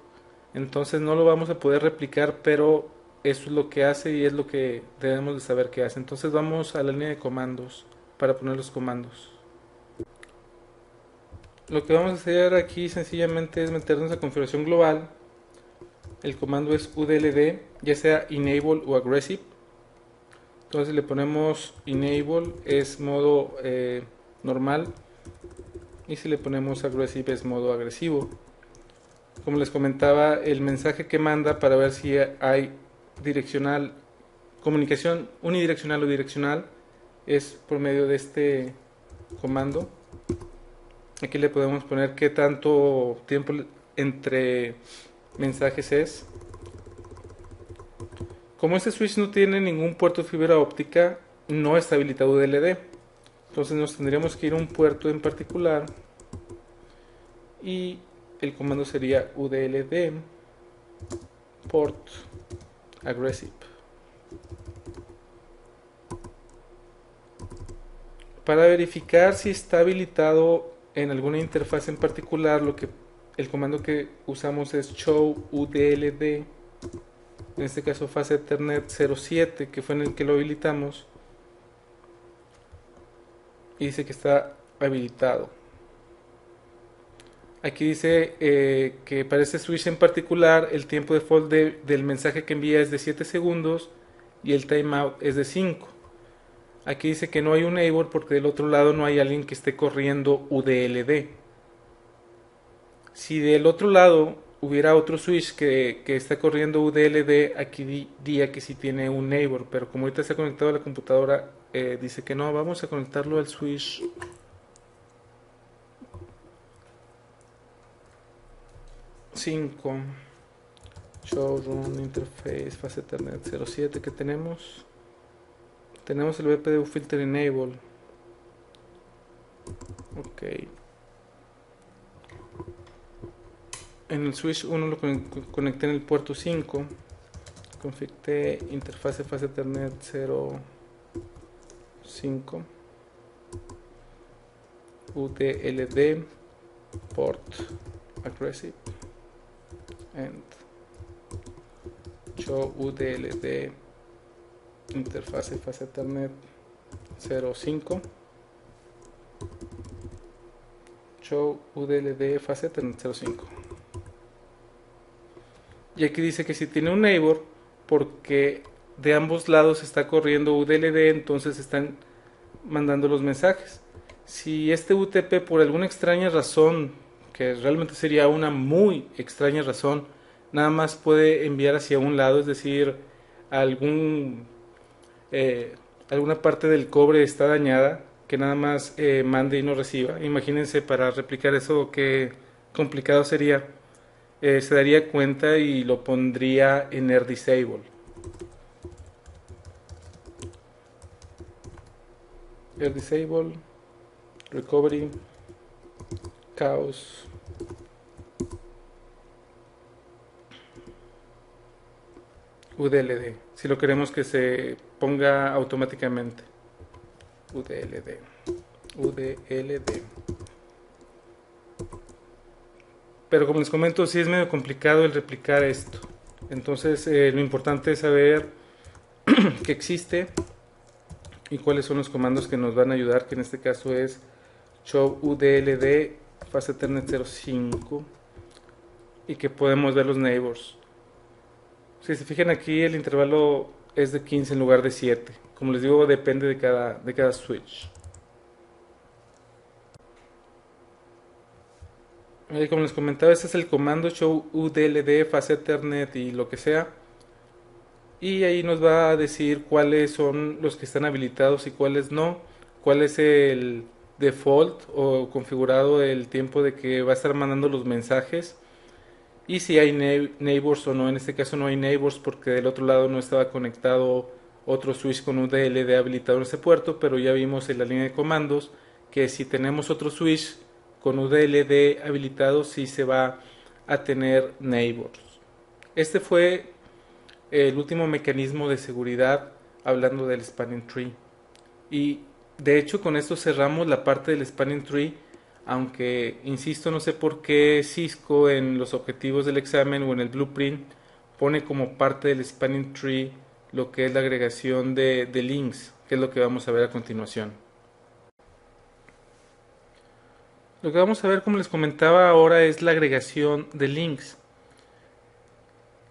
entonces no lo vamos a poder replicar, pero eso es lo que hace y es lo que debemos de saber que hace. Entonces vamos a la línea de comandos para poner los comandos. Lo que vamos a hacer aquí sencillamente es meternos a configuración global. El comando es udld, ya sea enable o aggressive. Entonces le ponemos enable, es modo normal, y si le ponemos aggressive es modo agresivo. Como les comentaba, el mensaje que manda para ver si hay direccional, comunicación unidireccional o direccional, es por medio de este comando. Aquí le podemos poner qué tanto tiempo entre mensajes es. Como este switch no tiene ningún puerto de fibra óptica, no está habilitado UDLD. Entonces nos tendríamos que ir a un puerto en particular y el comando sería udld port aggressive. Para verificar si está habilitado en alguna interfaz en particular, el comando que usamos es show udld, en este caso fase Ethernet 07, que fue en el que lo habilitamos, y dice que está habilitado. Aquí dice que para este switch en particular el tiempo default del mensaje que envía es de 7 segundos y el timeout es de 5. Aquí dice que no hay un neighbor porque del otro lado no hay alguien que esté corriendo UDLD. Si del otro lado hubiera otro switch que está corriendo UDLD, aquí diría que sí tiene un neighbor, pero como ahorita está conectado a la computadora, dice que no. Vamos a conectarlo al switch 5, showrun interface fase Ethernet 07 que tenemos el BPDU filter enable. Ok, en el switch 1 lo conecté en el puerto 5, configuré interfase fase Ethernet 05 udld port aggressive and show udld interfase fase Ethernet 05 show udld fase Ethernet 05. Y aquí dice que si tiene un neighbor, porque de ambos lados está corriendo udld, entonces están mandando los mensajes. Si este UTP por alguna extraña razón, que realmente sería una muy extraña razón, nada más puede enviar hacia un lado, es decir, alguna parte del cobre está dañada, que nada más mande y no reciba. Imagínense, para replicar eso qué complicado sería. Se daría cuenta y lo pondría en air disable. Air disable, recovery, chaos, udld, si lo queremos que se ponga automáticamente. udld. Pero como les comento, sí es medio complicado el replicar esto. Entonces lo importante es saber que existe y cuáles son los comandos que nos van a ayudar, que en este caso es show udld fase Ethernet 05, y que podemos ver los neighbors. Si se fijan aquí, el intervalo es de 15 en lugar de 7. Como les digo, depende de cada switch. Como les comentaba, este es el comando show udld fase Ethernet y lo que sea, y ahí nos va a decir cuáles son los que están habilitados y cuáles no, cuál es el default o configurado el tiempo de que va a estar mandando los mensajes, y si hay neighbors o no. En este caso no hay neighbors porque del otro lado no estaba conectado otro switch con UDLD habilitado en ese puerto, pero ya vimos en la línea de comandos que si tenemos otro switch con UDLD habilitado sí se va a tener neighbors. Este fue el último mecanismo de seguridad hablando del spanning tree. Y de hecho con esto cerramos la parte del spanning tree, aunque insisto no sé por qué Cisco en los objetivos del examen o en el blueprint pone como parte del spanning tree lo que es la agregación de links, que es lo que vamos a ver a continuación. Lo que vamos a ver, como les comentaba ahora, es la agregación de links.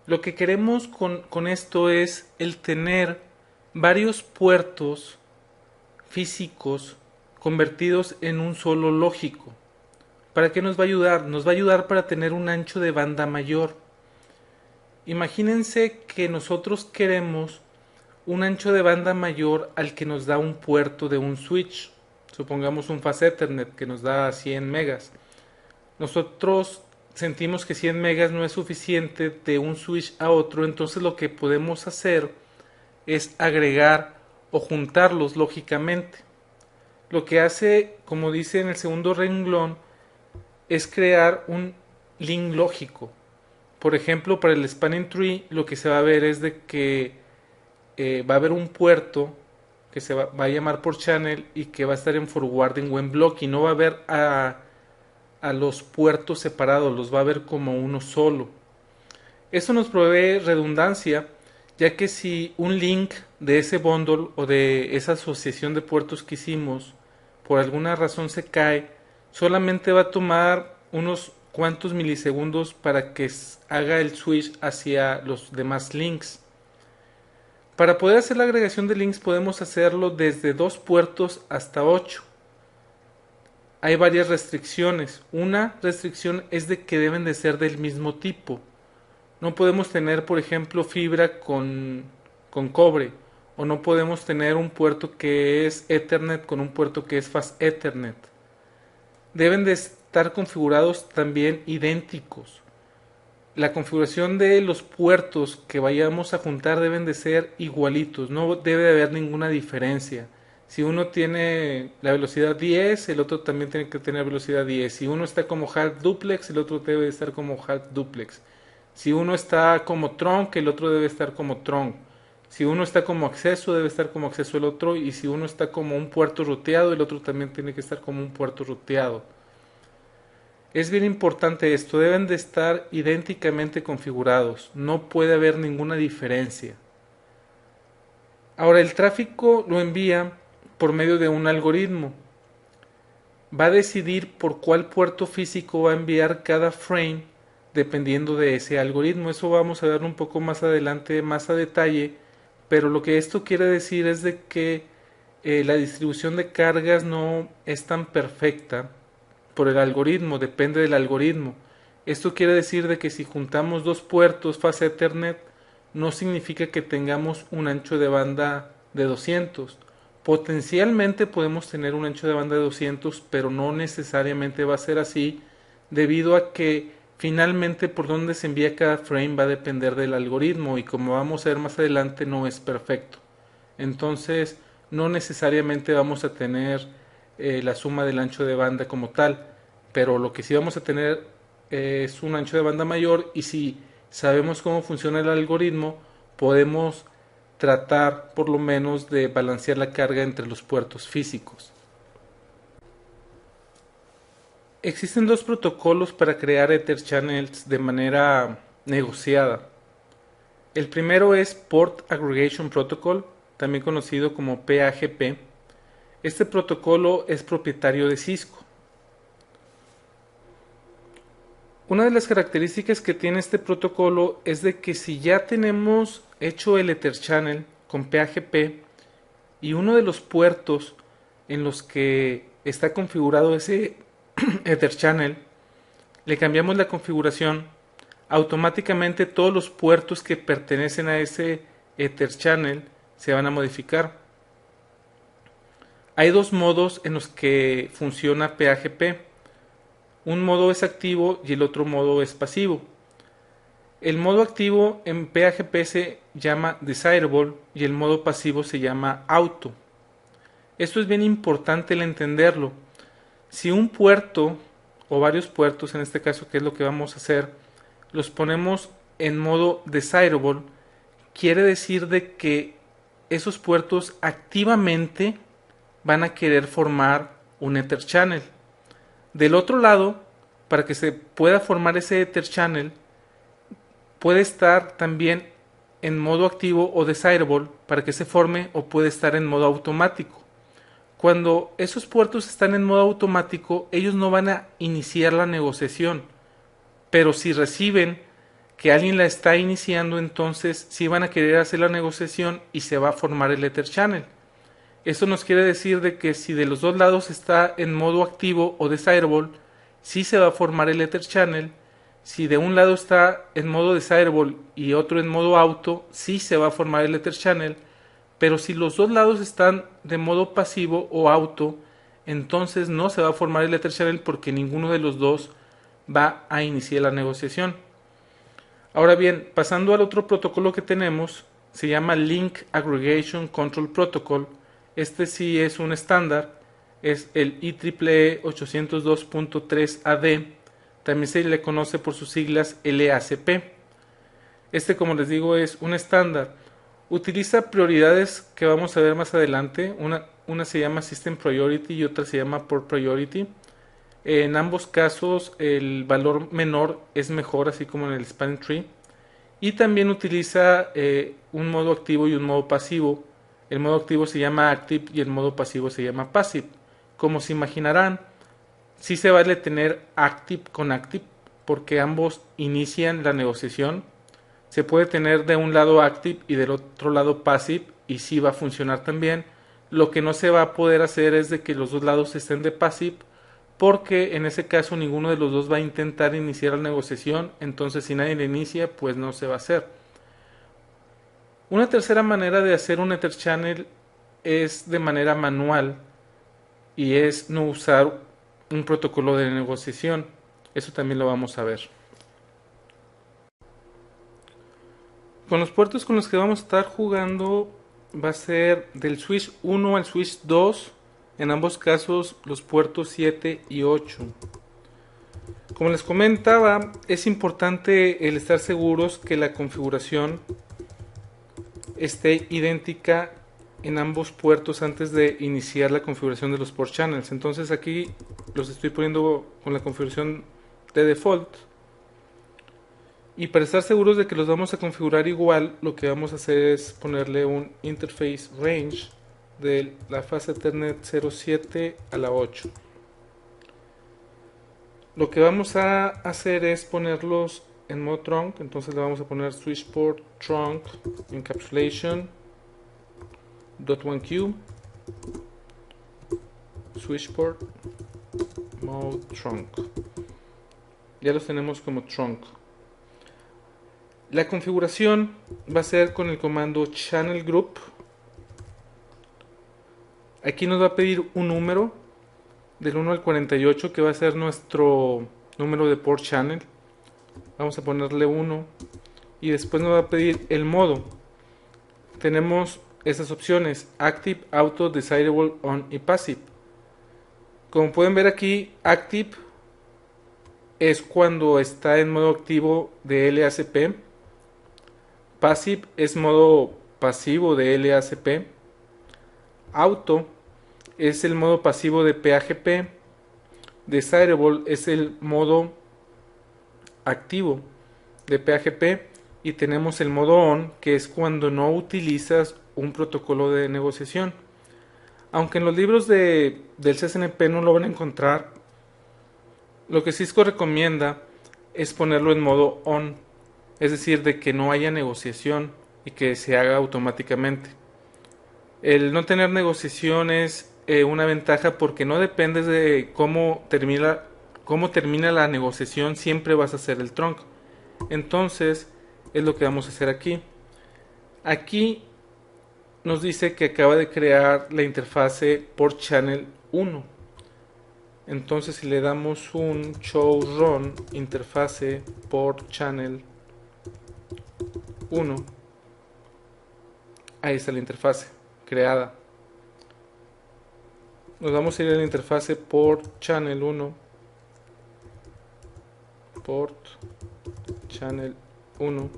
Lo que queremos con esto es el tener varios puertos físicos convertidos en un solo lógico. ¿Para qué nos va a ayudar? Nos va a ayudar para tener un ancho de banda mayor. Imagínense que nosotros queremos un ancho de banda mayor al que nos da un puerto de un switch. Supongamos un fast Ethernet que nos da 100 megas. Nosotros sentimos que 100 megas no es suficiente de un switch a otro, entonces lo que podemos hacer es agregar o juntarlos lógicamente. Lo que hace, como dice en el segundo renglón, es crear un link lógico. Por ejemplo, para el spanning tree lo que se va a ver es de que va a haber un puerto que se va a llamar por channel y que va a estar en forwarding o en block, y no va a haber a los puertos separados, los va a ver como uno solo. Esto nos provee redundancia, ya que si un link de ese bundle o de esa asociación de puertos que hicimos por alguna razón se cae, solamente va a tomar unos cuantos milisegundos para que haga el switch hacia los demás links. Para poder hacer la agregación de links podemos hacerlo desde 2 puertos hasta 8. Hay varias restricciones. Una restricción es de que deben de ser del mismo tipo. No podemos tener, por ejemplo, fibra con cobre, o no podemos tener un puerto que es Ethernet con un puerto que es Fast Ethernet. Deben de estar configurados también idénticos. La configuración de los puertos que vayamos a juntar deben de ser igualitos, no debe de haber ninguna diferencia. Si uno tiene la velocidad 10, el otro también tiene que tener velocidad 10. Si uno está como half duplex, el otro debe estar como half duplex. Si uno está como trunk, el otro debe estar como trunk. Si uno está como acceso, debe estar como acceso el otro. Y si uno está como un puerto ruteado, el otro también tiene que estar como un puerto ruteado. Es bien importante esto, deben de estar idénticamente configurados, no puede haber ninguna diferencia. Ahora el tráfico lo envía por medio de un algoritmo. Va a decidir por cuál puerto físico va a enviar cada frame dependiendo de ese algoritmo. Eso vamos a ver un poco más adelante, más a detalle, pero lo que esto quiere decir es de que la distribución de cargas no es tan perfecta por el algoritmo, depende del algoritmo. Esto quiere decir de que si juntamos 2 puertos Fast Ethernet no significa que tengamos un ancho de banda de 200. Potencialmente podemos tener un ancho de banda de 200, pero no necesariamente va a ser así, debido a que finalmente por donde se envía cada frame va a depender del algoritmo, y como vamos a ver más adelante no es perfecto. Entonces no necesariamente vamos a tener la suma del ancho de banda como tal, pero lo que sí vamos a tener es un ancho de banda mayor, y si sabemos cómo funciona el algoritmo podemos tratar por lo menos de balancear la carga entre los puertos físicos. Existen 2 protocolos para crear Ether Channels de manera negociada. El primero es Port Aggregation Protocol, también conocido como PAGP. Este protocolo es propietario de Cisco. Una de las características que tiene este protocolo es de que si ya tenemos hecho el Ether Channel con PAGP y uno de los puertos en los que está configurado ese Ether Channel, le cambiamos la configuración, automáticamente todos los puertos que pertenecen a ese Ether Channel se van a modificar. Hay 2 modos en los que funciona PAGP. Un modo es activo y el otro modo es pasivo. El modo activo en PAGP se llama desirable y el modo pasivo se llama auto. Esto es bien importante el entenderlo. Si un puerto o varios puertos, en este caso que es lo que vamos a hacer, los ponemos en modo desirable, quiere decir de que esos puertos activamente van a querer formar un Ether Channel. Del otro lado, para que se pueda formar ese Ether Channel, puede estar también en modo activo o desirable para que se forme, o puede estar en modo automático. Cuando esos puertos están en modo automático, ellos no van a iniciar la negociación, pero si reciben que alguien la está iniciando, entonces sí van a querer hacer la negociación y se va a formar el Ether Channel. Esto nos quiere decir de que si de los dos lados está en modo activo o desirable, sí se va a formar el Ether Channel. Si de un lado está en modo desirable y otro en modo auto, sí se va a formar el Ether Channel. Pero si los dos lados están de modo pasivo o auto, entonces no se va a formar el Ether Channel porque ninguno de los dos va a iniciar la negociación. Ahora bien, pasando al otro protocolo que tenemos, se llama Link Aggregation Control Protocol. Este sí es un estándar, es el IEEE 802.3AD, también se le conoce por sus siglas LACP. Este, como les digo, es un estándar. Utiliza prioridades que vamos a ver más adelante. Una se llama System Priority y otra se llama Port Priority. En ambos casos el valor menor es mejor, así como en el Spanning Tree. Y también utiliza un modo activo y un modo pasivo. El modo activo se llama Active y el modo pasivo se llama Passive. Como se imaginarán, sí se vale tener Active con Active porque ambos inician la negociación. Se puede tener de un lado Active y del otro lado Passive y sí va a funcionar también. Lo que no se va a poder hacer es de que los dos lados estén de Passive, porque en ese caso ninguno de los dos va a intentar iniciar la negociación, entonces si nadie la inicia, pues no se va a hacer. Una tercera manera de hacer un Ether Channel es de manera manual y es no usar un protocolo de negociación. Eso también lo vamos a ver. Con los puertos con los que vamos a estar jugando va a ser del switch 1 al switch 2, en ambos casos los puertos 7 y 8. Como les comentaba, es importante el estar seguros que la configuración esté idéntica en ambos puertos antes de iniciar la configuración de los port channels. Entonces aquí los estoy poniendo con la configuración de default. Y para estar seguros de que los vamos a configurar igual, lo que vamos a hacer es ponerle un interface range de la fase Ethernet 07 a la 8. Lo que vamos a hacer es ponerlos en modo trunk, entonces le vamos a poner switch port trunk encapsulation .1q switch port mode trunk. Ya los tenemos como trunk. La configuración va a ser con el comando channel group. Aquí nos va a pedir un número del 1 al 48 que va a ser nuestro número de port channel. Vamos a ponerle 1 y después nos va a pedir el modo. Tenemos esas opciones: Active, Auto, Desirable, On y Passive. Como pueden ver aquí, Active es cuando está en modo activo de LACP. Passive es modo pasivo de LACP. Auto es el modo pasivo de PAGP. Desirable es el modo activo de PAGP. Y tenemos el modo ON, que es cuando no utilizas un protocolo de negociación. Aunque en los libros del CCNP no lo van a encontrar, lo que Cisco recomienda es ponerlo en modo ON. Es decir, de que no haya negociación y que se haga automáticamente. El no tener negociación es una ventaja porque no dependes de cómo termina la negociación, siempre vas a hacer el trunk. Entonces, es lo que vamos a hacer aquí. Aquí nos dice que acaba de crear la interfase port channel 1. Entonces, si le damos un show run interfase port channel 1, Ahí está la interfase creada. Nos vamos a ir a la interfase port channel 1. Port channel 1.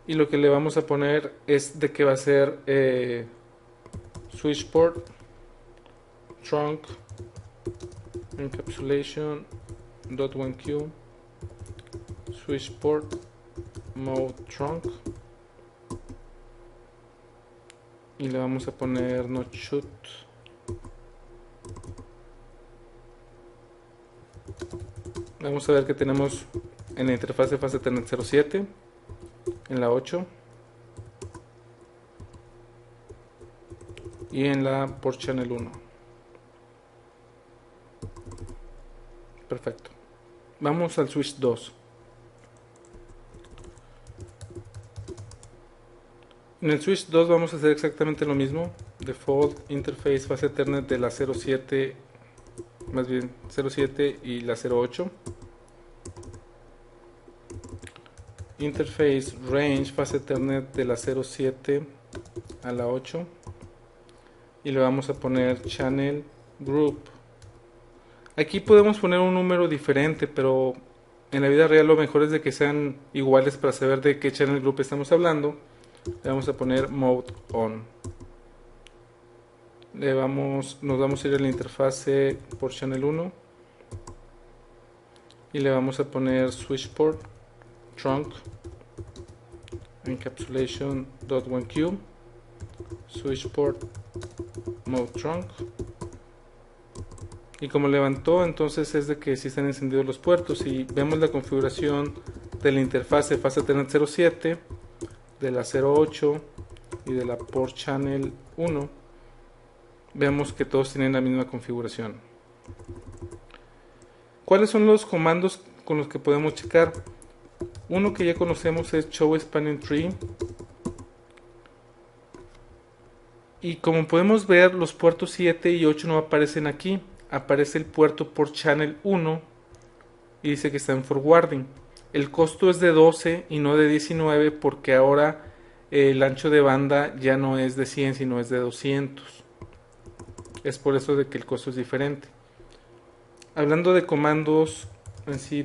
Y lo que le vamos a poner es de que va a ser switch port trunk encapsulation .1q switch port mode trunk, y le vamos a poner not shoot. Vamos a ver que tenemos en la interfase fase Ethernet 07, en la 8 y en la port channel 1. Perfecto. Vamos al switch 2. En el switch 2 vamos a hacer exactamente lo mismo. Default interface fase Ethernet de la 07, más bien 07 y la 08. Interface range fase Ethernet de la 07 a la 8. Y le vamos a poner channel group. Aquí podemos poner un número diferente, pero en la vida real lo mejor es de que sean iguales para saber de qué channel group estamos hablando. Le vamos a poner mode on. Nos vamos a ir a la interfase por channel 1 y le vamos a poner switch port trunk encapsulation.1q switch port mode trunk. Y como levantó, entonces es de que si están encendidos los puertos. Y vemos la configuración de la interfase fase Ethernet 07, de la 08 y de la port channel 1. Vemos que todos tienen la misma configuración. ¿Cuáles son los comandos con los que podemos checar? Uno que ya conocemos es show spanning tree. Y como podemos ver, los puertos 7 y 8 no aparecen aquí. Aparece el puerto por channel 1 y dice que está en forwarding. El costo es de 12 y no de 19 porque ahora el ancho de banda ya no es de 100 sino es de 200. Es por eso de que el costo es diferente. Hablando de comandos en sí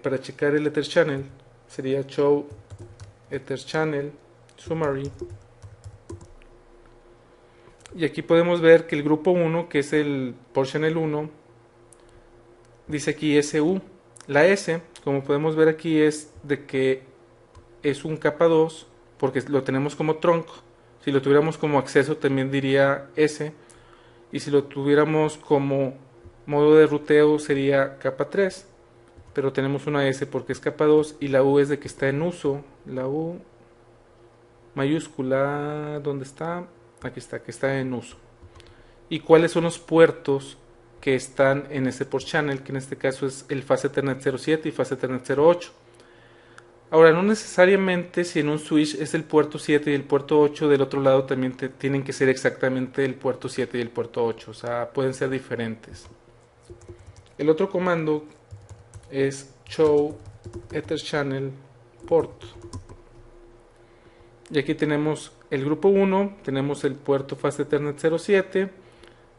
para checar el Ether Channel, sería show Ether Channel Summary. Y aquí podemos ver que el grupo 1, que es el port channel 1, dice aquí SU. La S, como podemos ver aquí, es de que es un capa 2 porque lo tenemos como trunk. Si lo tuviéramos como acceso también diría S, y si lo tuviéramos como modo de ruteo sería capa 3, pero tenemos una S porque es capa 2 y la U es de que está en uso. La U mayúscula, ¿dónde está? Aquí está, que está en uso. ¿Y cuáles son los puertos que están en ese port channel? Que en este caso es el fase Ethernet 07 y fase Ethernet 08. Ahora, no necesariamente si en un switch es el puerto 7 y el puerto 8, del otro lado también tienen que ser exactamente el puerto 7 y el puerto 8. O sea, pueden ser diferentes. El otro comando es show Ether Channel Port. Y aquí tenemos el grupo 1, tenemos el puerto fase Ethernet 07,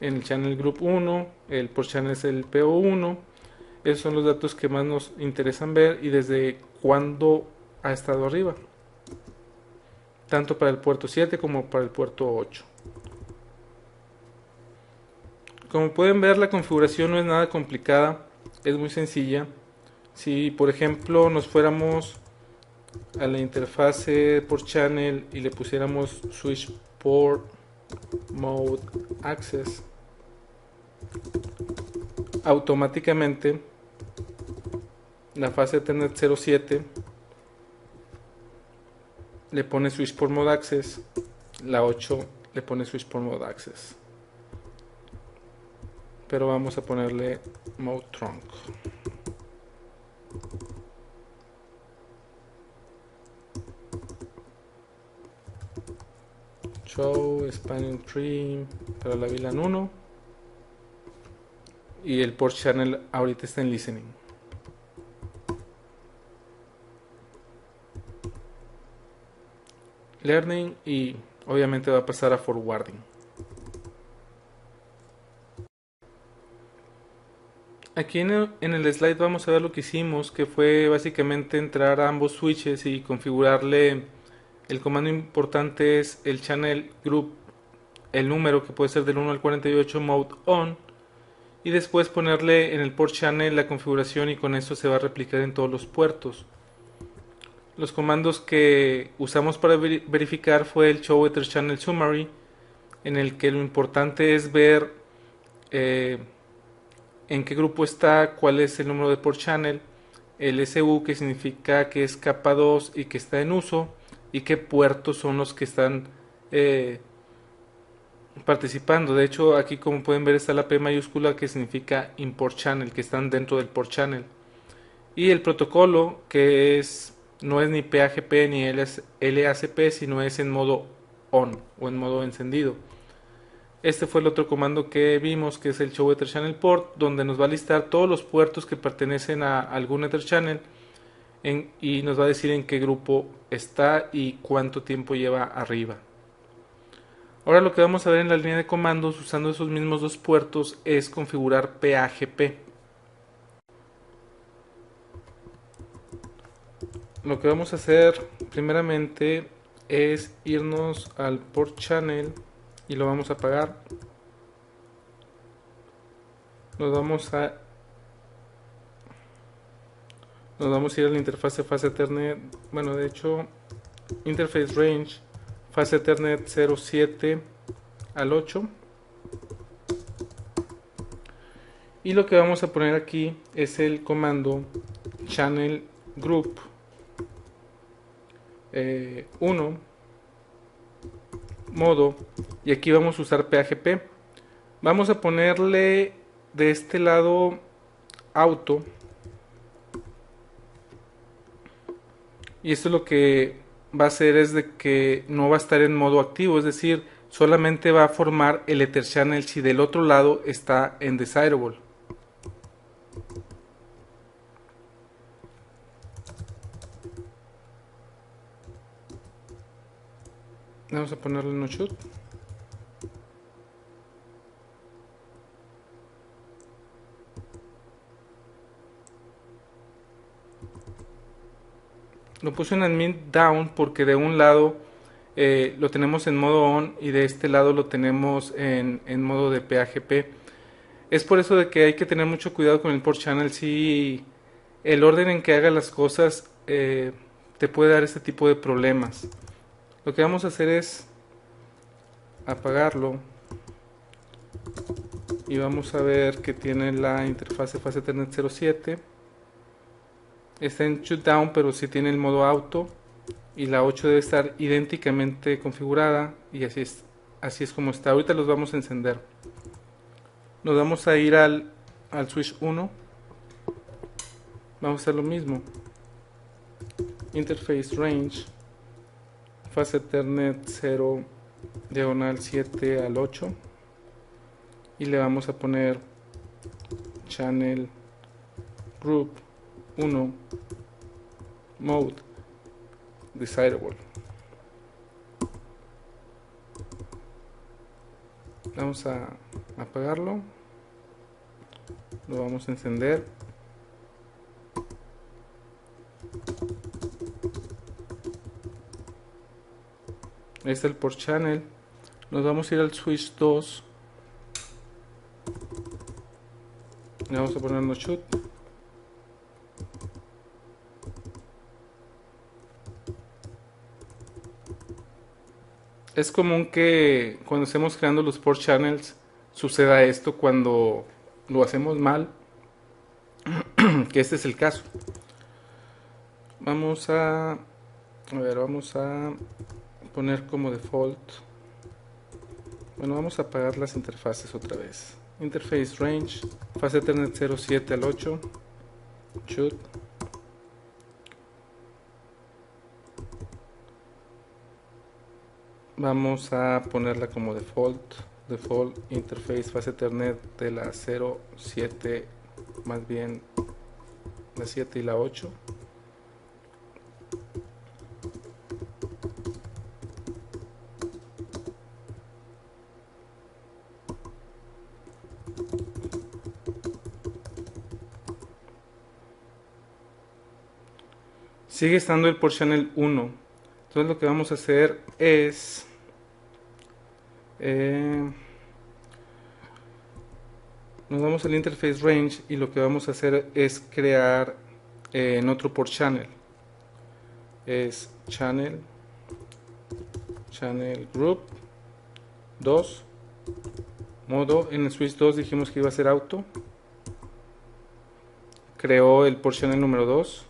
en el channel group 1, el port channel es el PO1. Esos son los datos que más nos interesan ver y desde cuándo ha estado arriba, tanto para el puerto 7 como para el puerto 8. Como pueden ver, la configuración no es nada complicada, es muy sencilla. Si por ejemplo nos fuéramos a la interfase por channel y le pusiéramos switch port mode access, automáticamente la fase Ethernet 07 le pone switch port mode access, la 8 le pone switch port mode access, pero vamos a ponerle mode trunk. Show spanning tree para la VLAN 1 y el port channel ahorita está en listening. learning y obviamente va a pasar a forwarding. Aquí en el slide vamos a ver lo que hicimos, que fue básicamente entrar a ambos switches y configurarle. El comando importante es el channel group, el número que puede ser del 1 al 48 mode on, y después ponerle en el port channel la configuración y con eso se va a replicar en todos los puertos. Los comandos que usamos para verificar fue el show ether channel summary, en el que lo importante es ver eh, en qué grupo está, cuál es el número de port channel, el SU que significa que es capa 2 y que está en uso, y qué puertos son los que están eh, participando. De hecho, aquí como pueden ver está la P mayúscula que significa import channel, que están dentro del port channel. Y el protocolo que no es ni PAGP ni LACP, sino es en modo on o en modo encendido. Este fue el otro comando que vimos, que es el show ether channel port, donde nos va a listar todos los puertos que pertenecen a algún ether channel y nos va a decir en qué grupo está y cuánto tiempo lleva arriba. Ahora lo que vamos a ver en la línea de comandos usando esos mismos dos puertos es configurar PAGP. Lo que vamos a hacer primeramente es irnos al port channel y lo vamos a apagar. Nos vamos a ir a la interfase Fast Ethernet, bueno, de hecho interface range Fast Ethernet 07 al 8, y lo que vamos a poner aquí es el comando channel group 1 modo, y aquí vamos a usar PAGP. Vamos a ponerle de este lado auto, y esto lo que va a hacer es de que no va a estar en modo activo, es decir, solamente va a formar el ether channel si del otro lado está en desirable. Vamos a ponerle no shoot. Lo puse en admin down porque de un lado lo tenemos en modo on y de este lado lo tenemos en modo de PAGP. Es por eso de que hay que tener mucho cuidado con el port channel. Si el orden en que haga las cosas te puede dar este tipo de problemas. Lo que vamos a hacer es apagarlo y vamos a ver que tiene la interfase Fast Ethernet 07. Está en shutdown, pero sí tiene el modo auto, y la 8 debe estar idénticamente configurada, y así es como está. Ahorita los vamos a encender. Nos vamos a ir al switch 1. Vamos a hacer lo mismo. Interface range Fast Ethernet 0 diagonal 7 al 8, y le vamos a poner channel group 1 mode desirable. Vamos a apagarlo, lo vamos a encender. Ahí está el port channel. Nos vamos a ir al switch 2, le vamos a poner no shoot. Es común que cuando estemos creando los port channels suceda esto cuando lo hacemos mal, que este es el caso. Vamos a poner como default. Bueno, vamos a apagar las interfaces otra vez. Interface range Fast Ethernet 07 al 8 shoot. Vamos a ponerla como default interface Fast Ethernet de la 07, más bien la 7 y la 8. Sigue estando el port channel 1. Entonces lo que vamos a hacer es nos vamos al interface range y lo que vamos a hacer es crear en otro port channel. Es channel group 2 modo. En el switch 2 dijimos que iba a ser auto. Creó el port channel número 2.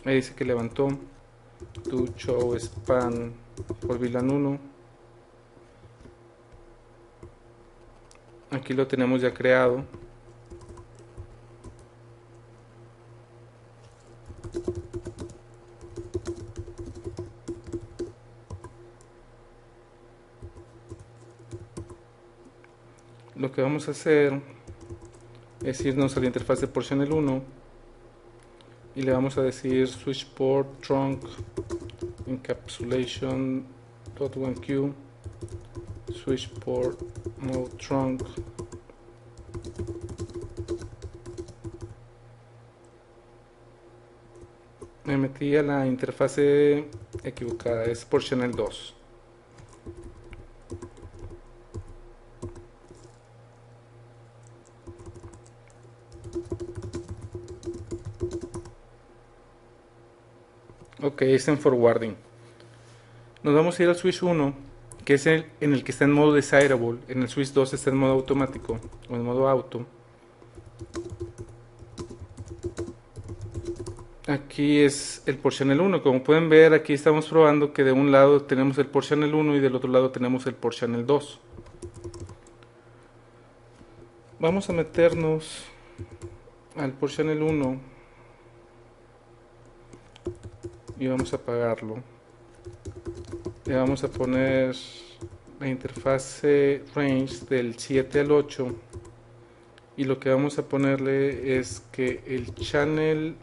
Ahí dice que levantó to show span por VLAN 1. Aquí lo tenemos ya creado. Lo que vamos a hacer es irnos a la interfaz de port channel 1 y le vamos a decir switch port trunk encapsulation .1q switch port mode trunk. Me metí a la interfase equivocada, es port channel 2. Ok, está en forwarding. Nos vamos a ir al switch 1, que es el en el que está en modo desirable. En el switch 2 está en modo automático o en modo auto. Aquí es el port channel 1. Como pueden ver, aquí estamos probando que de un lado tenemos el port channel 1 y del otro lado tenemos el port channel 2. Vamos a meternos al port channel 1 y vamos a apagarlo. Le vamos a poner la interfase range del 7 al 8 y lo que vamos a ponerle es que el channel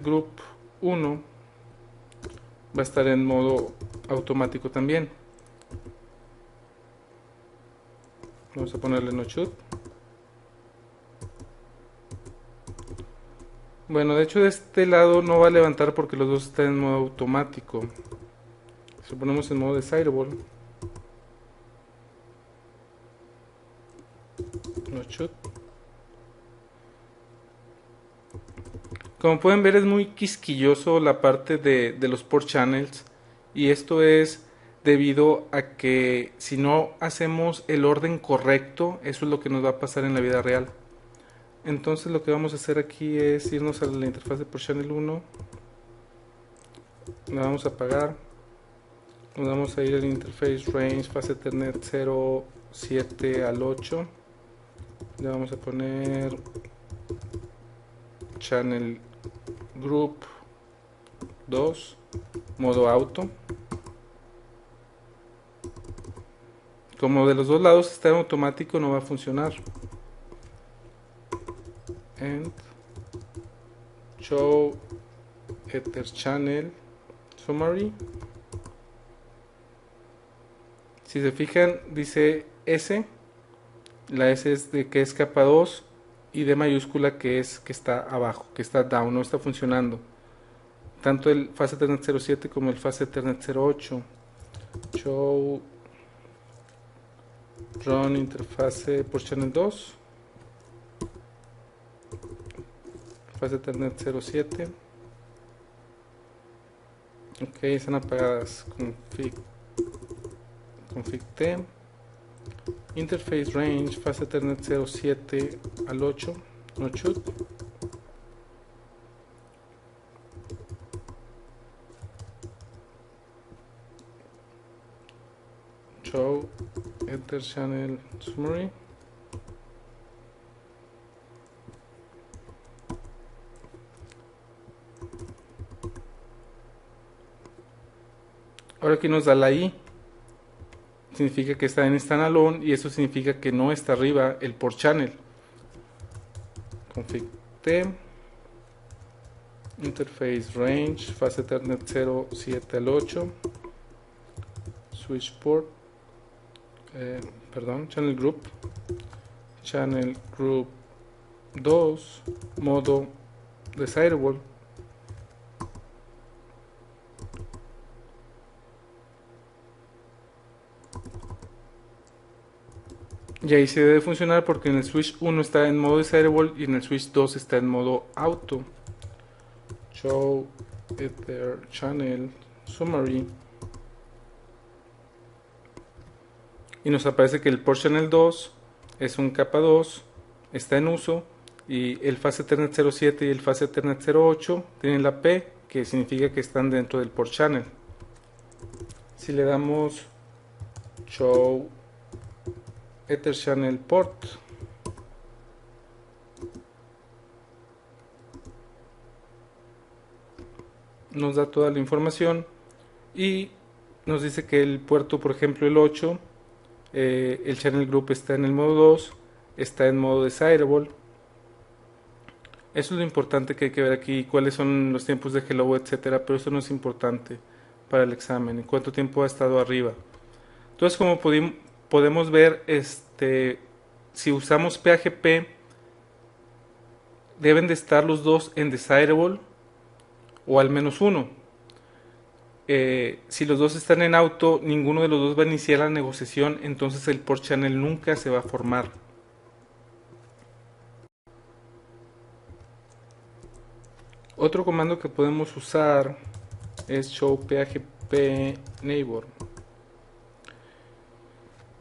group 1 va a estar en modo automático también. Vamos a ponerle no shoot. Bueno, de hecho de este lado no va a levantar porque los dos están en modo automático. Si lo ponemos en modo desirable, no shoot. Como pueden ver, es muy quisquilloso la parte de los port channels, y esto es debido a que si no hacemos el orden correcto, eso es lo que nos va a pasar en la vida real. Entonces lo que vamos a hacer aquí es irnos a la interfaz de port channel 1, la vamos a apagar, nos vamos a ir al interface range fase Ethernet 07 al 8, le vamos a poner channel group 2 modo auto. Como de los dos lados está en automático, no va a funcionar. And show ether channel summary. Si se fijan, dice S. La S es de que es capa 2 y D mayúscula que es que está abajo, que está down, no está funcionando. Tanto el fase Ethernet 07 como el fase Ethernet 08. Show run interfase por channel 2. Fase Ethernet 07. Ok, están apagadas. Config T. Interface range fase Ethernet 07 al 8. No shoot. Show ether channel summary. Ahora aquí nos da la I, significa que está en standalone y eso significa que no está arriba el port channel. Config T, interface range, fase Ethernet 0, 7 al 8, switch port, channel group 2, modo desirable, y ahí se debe funcionar porque en el switch 1 está en modo desirable y en el switch 2 está en modo auto. Show ether channel summary, y nos aparece que el port channel 2 es un capa 2, está en uso, y el fase Ethernet 07 y el fase Ethernet 08 tienen la P, que significa que están dentro del port channel. Si le damos show ether channel port, nos da toda la información y nos dice que el puerto, por ejemplo el 8, el channel group está en el modo 2, está en modo desirable. Eso es lo importante que hay que ver aquí, cuáles son los tiempos de hello, etcétera, pero eso no es importante para el examen, en cuánto tiempo ha estado arriba. Entonces, como podemos ver, si usamos PHP, deben de estar los dos en desirable o al menos uno. Si los dos están en auto, ninguno de los dos va a iniciar la negociación, entonces el port channel nunca se va a formar. Otro comando que podemos usar es show php neighbor,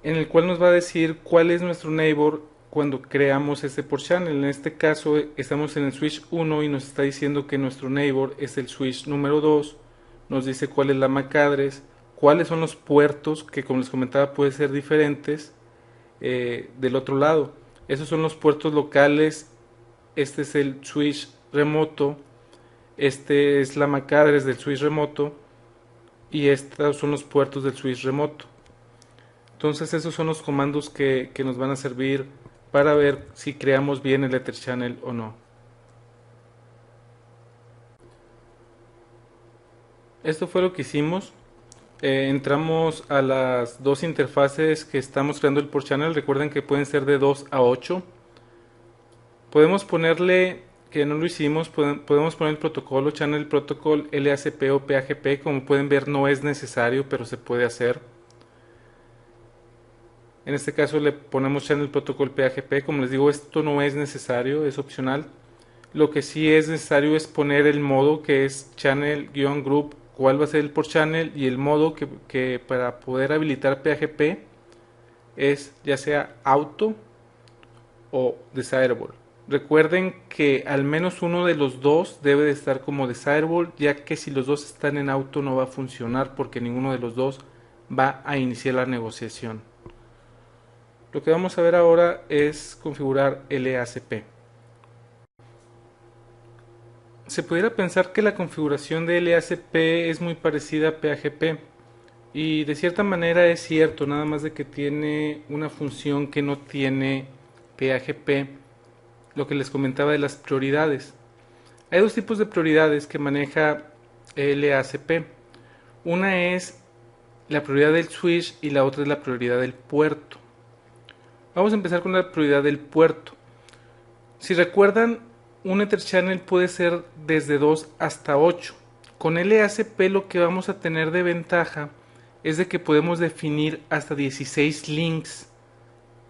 en el cual nos va a decir cuál es nuestro neighbor cuando creamos este port channel. En este caso estamos en el switch 1 y nos está diciendo que nuestro neighbor es el switch número 2, nos dice cuál es la MAC address, cuáles son los puertos, que como les comentaba pueden ser diferentes del otro lado. Esos son los puertos locales, este es el switch remoto, este es la MAC address del switch remoto y estos son los puertos del switch remoto. Entonces esos son los comandos que nos van a servir para ver si creamos bien el Ether Channel o no. Esto fue lo que hicimos. Entramos a las dos interfaces que estamos creando el port channel. Recuerden que pueden ser de 2 a 8. Podemos ponerle, que no lo hicimos, podemos poner el protocolo channel protocol LACP o PHP. Como pueden ver, no es necesario, pero se puede hacer. En este caso le ponemos channel protocol PHP. Como les digo, esto no es necesario, es opcional. Lo que sí es necesario es poner el modo, que es channel-group, cuál va a ser el port channel, y el modo que para poder habilitar PHP es ya sea auto o desirable. Recuerden que al menos uno de los dos debe de estar como desirable, ya que si los dos están en auto no va a funcionar porque ninguno de los dos va a iniciar la negociación. Lo que vamos a ver ahora es configurar LACP. Se pudiera pensar que la configuración de LACP es muy parecida a PHP, y de cierta manera es cierto, nada más de que tiene una función que no tiene PHP, lo que les comentaba de las prioridades. Hay dos tipos de prioridades que maneja LACP. Una es la prioridad del switch y la otra es la prioridad del puerto. Vamos a empezar con la prioridad del puerto. Si recuerdan, un Ether Channel puede ser desde 2 hasta 8. Con LACP lo que vamos a tener de ventaja es de que podemos definir hasta 16 links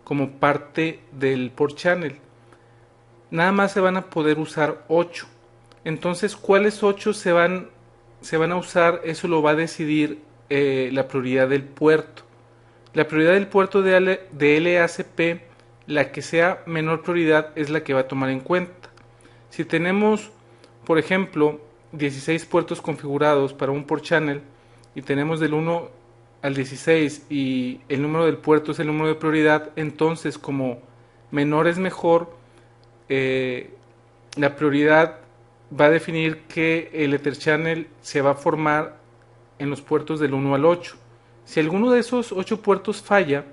como parte del port channel. Nada más se van a poder usar 8. Entonces, ¿cuáles 8 se van a usar? Eso lo va a decidir la prioridad del puerto. La prioridad del puerto de LACP, la que sea menor prioridad es la que va a tomar en cuenta. Si tenemos, por ejemplo, 16 puertos configurados para un port channel y tenemos del 1 al 16 y el número del puerto es el número de prioridad, entonces como menor es mejor, la prioridad va a definir que el Ether Channel se va a formar en los puertos del 1 al 8. Si alguno de esos 8 puertos falla,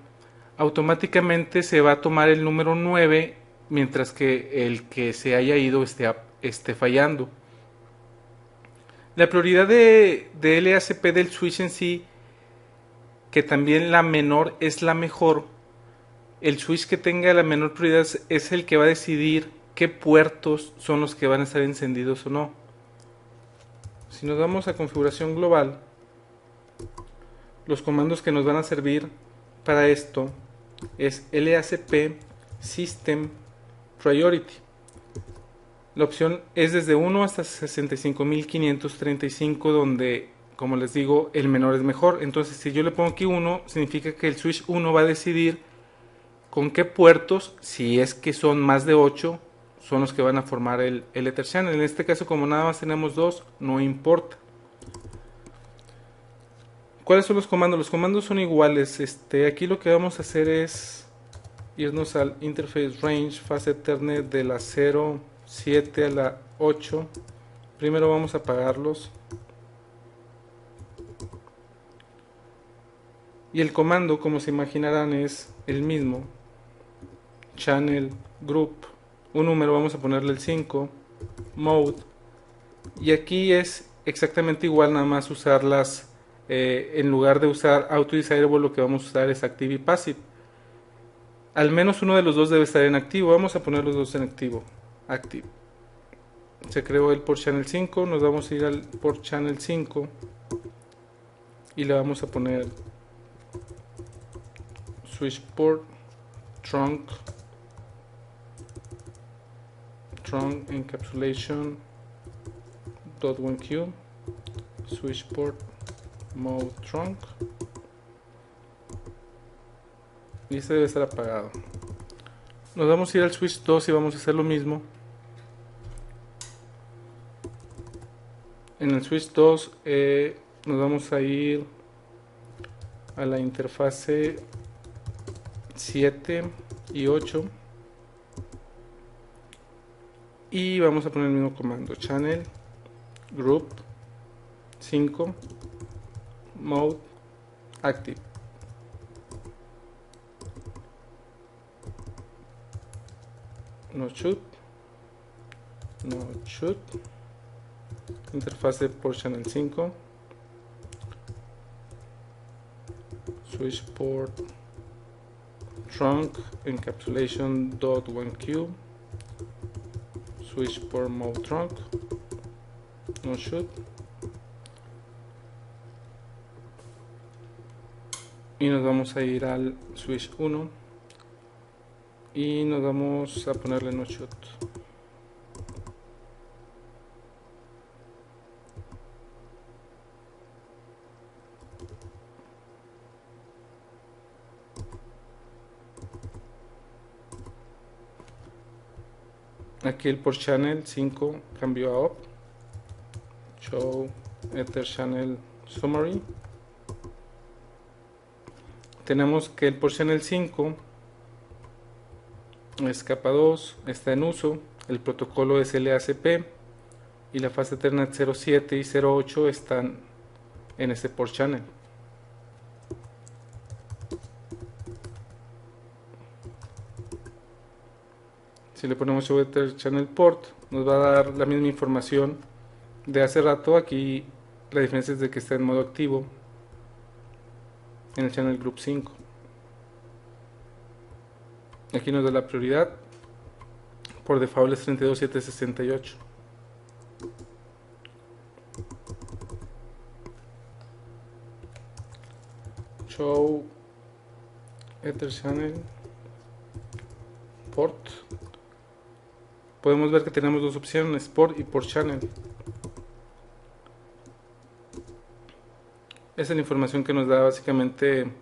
automáticamente se va a tomar el número 9, mientras que el que se haya ido esté fallando. La prioridad de LACP del switch en sí, que también la menor es la mejor, el switch que tenga la menor prioridad es el que va a decidir qué puertos son los que van a estar encendidos o no. Si nos vamos a configuración global, los comandos que nos van a servir para esto es LACP System Priority. La opción es desde 1 hasta 65.535, donde, como les digo, el menor es mejor. Entonces, si yo le pongo aquí 1, significa que el switch 1 va a decidir con qué puertos, si es que son más de 8, son los que van a formar el Ether Channel. En este caso, como nada más tenemos 2, no importa. ¿Cuáles son los comandos? Los comandos son iguales. Aquí lo que vamos a hacer es irnos al Interface Range Fast Ethernet de la 0.7 a la 8. Primero vamos a apagarlos. Y el comando, como se imaginarán, es el mismo. Channel Group. Un número, vamos a ponerle el 5. Mode. Y aquí es exactamente igual, nada más usarlas. En lugar de usar Auto Desirable, lo que vamos a usar es Active y Passive. Al menos uno de los dos debe estar en activo. Vamos a poner los dos en activo. Active. Se creó el port channel 5. Nos vamos a ir al port channel 5 y le vamos a poner switch port trunk encapsulation .1q switch port mode trunk, y este debe estar apagado. Nos vamos a ir al switch 2 y vamos a hacer lo mismo. En el switch 2 nos vamos a ir a la interfase 7 y 8 y vamos a poner el mismo comando: channel group 5 mode active. No shoot, interfase por channel 5, switch port trunk encapsulation .1q switch port mode trunk, no shoot, y nos vamos a ir al switch 1 y nos vamos a ponerle no shoot. Aquí el port channel 5 cambió a op. Show Ether Channel Summary. Tenemos que el port channel 5 es capa 2, está en uso, el protocolo es LACP y la fase Ethernet 07 y 08 están en este port channel. Si le ponemos Show Ether Channel Port, nos va a dar la misma información de hace rato. Aquí la diferencia es de que está en modo activo en el Channel Group 5. Aquí nos da la prioridad. Por default es 32768. Show Ether Channel Port. Podemos ver que tenemos dos opciones: port y port channel. Esa es la información que nos da básicamente.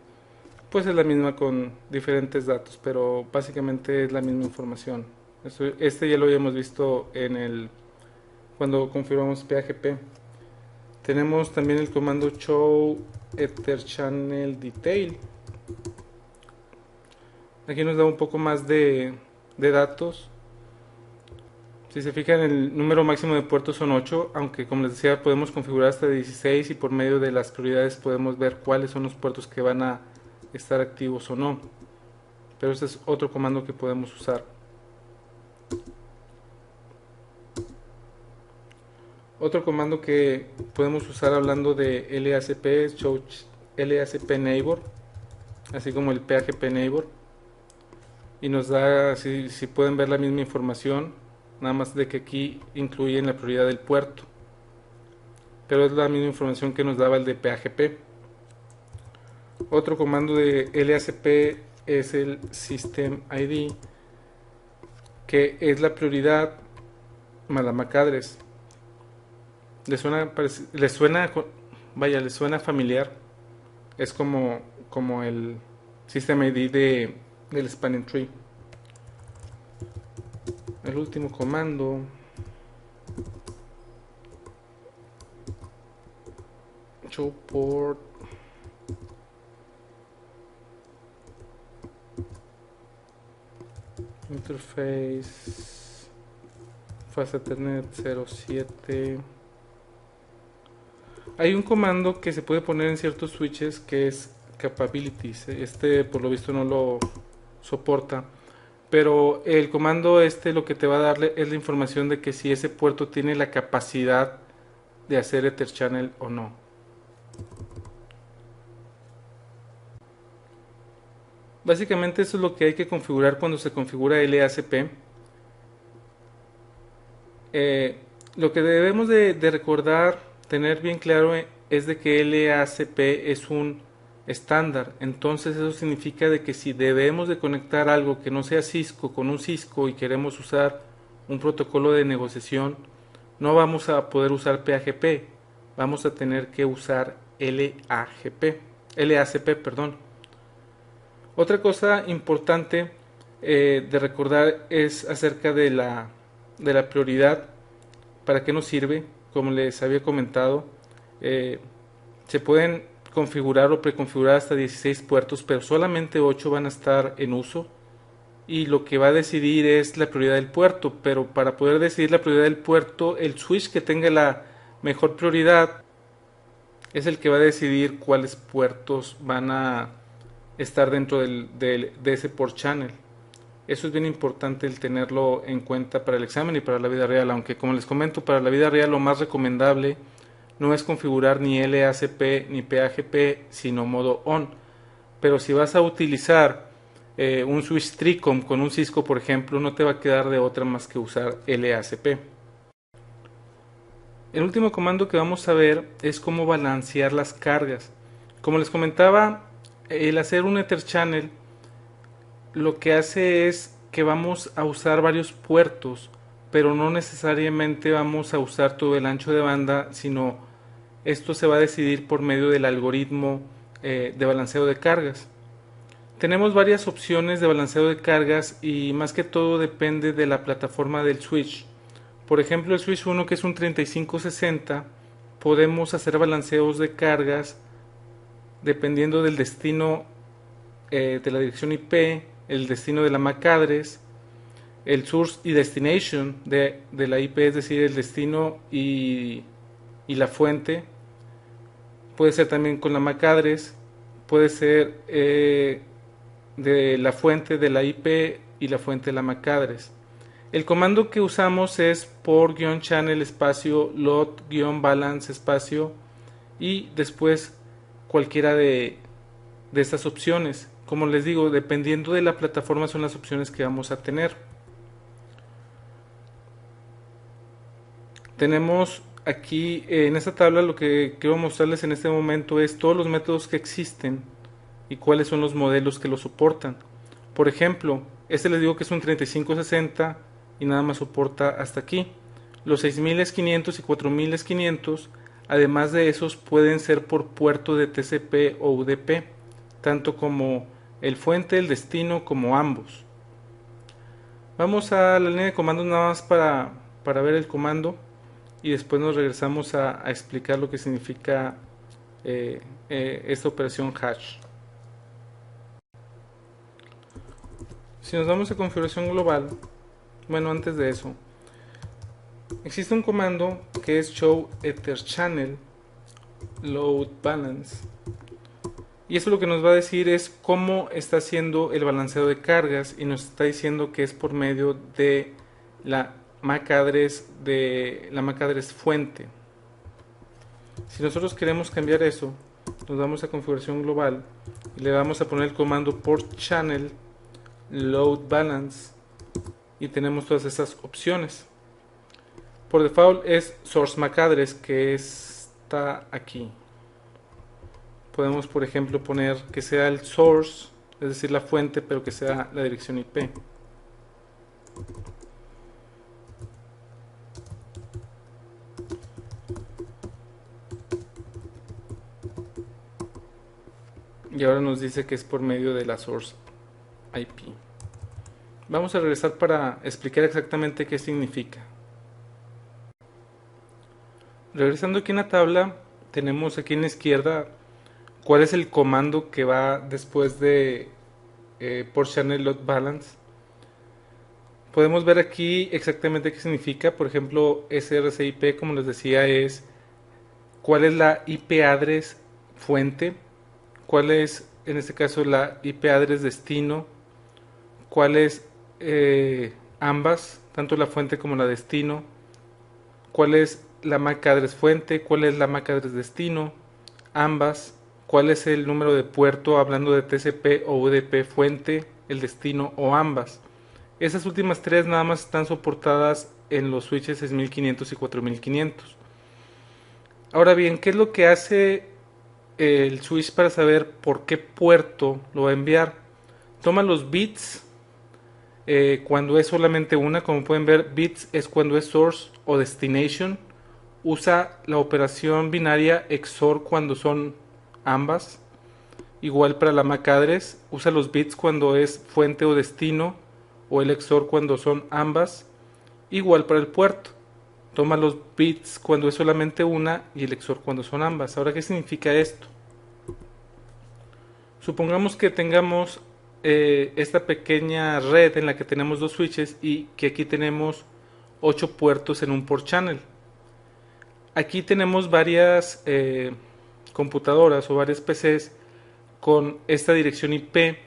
Pues es la misma con diferentes datos, pero básicamente es la misma información. Este ya lo habíamos visto cuando configuramos PAGP. Tenemos también el comando show ether channel detail. Aquí nos da un poco más de datos. Si se fijan, el número máximo de puertos son 8, aunque como les decía podemos configurar hasta 16 y por medio de las prioridades podemos ver cuáles son los puertos que van a estar activos o no. Pero este es otro comando que podemos usar. Otro comando que podemos usar hablando de LACP es show LACP neighbor, así como el PHP neighbor, y nos da, si pueden ver, la misma información, nada más de que aquí incluyen la prioridad del puerto, pero es la misma información que nos daba el de PHP. Otro comando de LACP es el system ID, que es la prioridad más la MAC address. ¿Le suena familiar? Es como el system ID del spanning tree. El último comando, show port interface fast ethernet 07. Hay un comando que se puede poner en ciertos switches que es capabilities. Este por lo visto no lo soporta, pero el comando lo que te va a darle es la información de que si ese puerto tiene la capacidad de hacer Ether Channel o no. Básicamente eso es lo que hay que configurar cuando se configura LACP. Lo que debemos de recordar, tener bien claro, es de que LACP es un estándar. Entonces eso significa de que si debemos de conectar algo que no sea Cisco con un Cisco y queremos usar un protocolo de negociación, no vamos a poder usar PHP, vamos a tener que usar LACP, perdón. Otra cosa importante de recordar es acerca de la prioridad. ¿Para qué nos sirve? Como les había comentado, se pueden configurar o preconfigurar hasta 16 puertos, pero solamente 8 van a estar en uso, y lo que va a decidir es la prioridad del puerto. Pero para poder decidir la prioridad del puerto, el switch que tenga la mejor prioridad es el que va a decidir cuáles puertos van a estar dentro de ese port channel. Eso es bien importante el tenerlo en cuenta para el examen y para la vida real, aunque como les comento, para la vida real lo más recomendable no es configurar ni LACP ni PHP, sino modo on. Pero si vas a utilizar un switch Tricom con un Cisco, por ejemplo, no te va a quedar de otra más que usar LACP. El último comando que vamos a ver es cómo balancear las cargas. Como les comentaba, el hacer un Ether Channel lo que hace es que vamos a usar varios puertos, pero no necesariamente vamos a usar todo el ancho de banda, sino esto se va a decidir por medio del algoritmo de balanceo de cargas. Tenemos varias opciones de balanceo de cargas y más que todo depende de la plataforma del switch. Por ejemplo, el switch 1, que es un 3560, podemos hacer balanceos de cargas dependiendo del destino de la dirección IP, el destino de la MAC address, el source y destination de la IP, es decir, el destino y la fuente. Puede ser también con la MAC address, puede ser de la fuente de la IP y la fuente de la MAC address. El comando que usamos es port-channel espacio load-balance espacio y después cualquiera de estas opciones. Como les digo, dependiendo de la plataforma son las opciones que vamos a tener. Tenemos aquí en esta tabla, lo que quiero mostrarles en este momento es todos los métodos que existen y cuáles son los modelos que lo soportan. Por ejemplo, les digo que es un 3560 y nada más soporta hasta aquí. Los 6500 y 4500, además de esos, pueden ser por puerto de TCP o UDP, tanto como el fuente, el destino, como ambos. Vamos a la línea de comandos nada más para ver el comando y después nos regresamos a explicar lo que significa esta operación hash. Si nos vamos a configuración global, bueno, antes de eso, existe un comando que es show ether channel load balance, y eso lo que nos va a decir es cómo está haciendo el balanceo de cargas, y nos está diciendo que es por medio de la MAC address de la MAC address fuente. Si nosotros queremos cambiar eso, nos vamos a configuración global y le vamos a poner el comando port channel load balance y tenemos todas esas opciones. Por default es source MAC address, que está aquí. Podemos, por ejemplo, poner que sea el source, es decir, la fuente, pero que sea la dirección IP. Y ahora nos dice que es por medio de la source IP. Vamos a regresar para explicar exactamente qué significa. Regresando aquí en la tabla, tenemos aquí en la izquierda cuál es el comando que va después de port channel load balance. Podemos ver aquí exactamente qué significa. Por ejemplo, srcip, como les decía, es cuál es la IP address fuente, cuál es en este caso la IP address destino, cuál es ambas, tanto la fuente como la destino, cuál es la MAC address fuente, cuál es la MAC address destino, ambas, cuál es el número de puerto hablando de TCP o UDP fuente, el destino o ambas. Esas últimas tres nada más están soportadas en los switches 6500 y 4500. Ahora bien, ¿qué es lo que hace el switch para saber por qué puerto lo va a enviar? Toma los bits cuando es solamente una, como pueden ver, bits es cuando es source o destination. Usa la operación binaria XOR cuando son ambas. Igual para la MAC address, usa los bits cuando es fuente o destino, o el XOR cuando son ambas. Igual para el puerto, toma los bits cuando es solamente una y el XOR cuando son ambas. Ahora, ¿qué significa esto? Supongamos que tengamos esta pequeña red en la que tenemos dos switches y que aquí tenemos 8 puertos en un port channel. Aquí tenemos varias computadoras o varias PCs con esta dirección IP,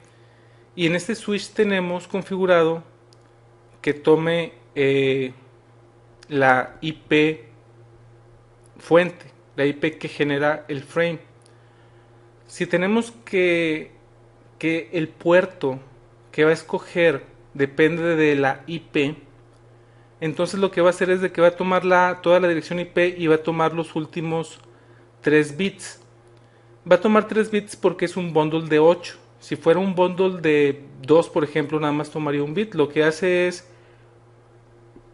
y en este switch tenemos configurado que tome la IP fuente, la IP que genera el frame. Si tenemos que el puerto que va a escoger depende de la IP, entonces lo que va a hacer es de que va a tomar toda la dirección IP y va a tomar los últimos 3 bits. Va a tomar 3 bits porque es un bundle de 8. Si fuera un bundle de 2, por ejemplo, nada más tomaría un bit. Lo que hace es,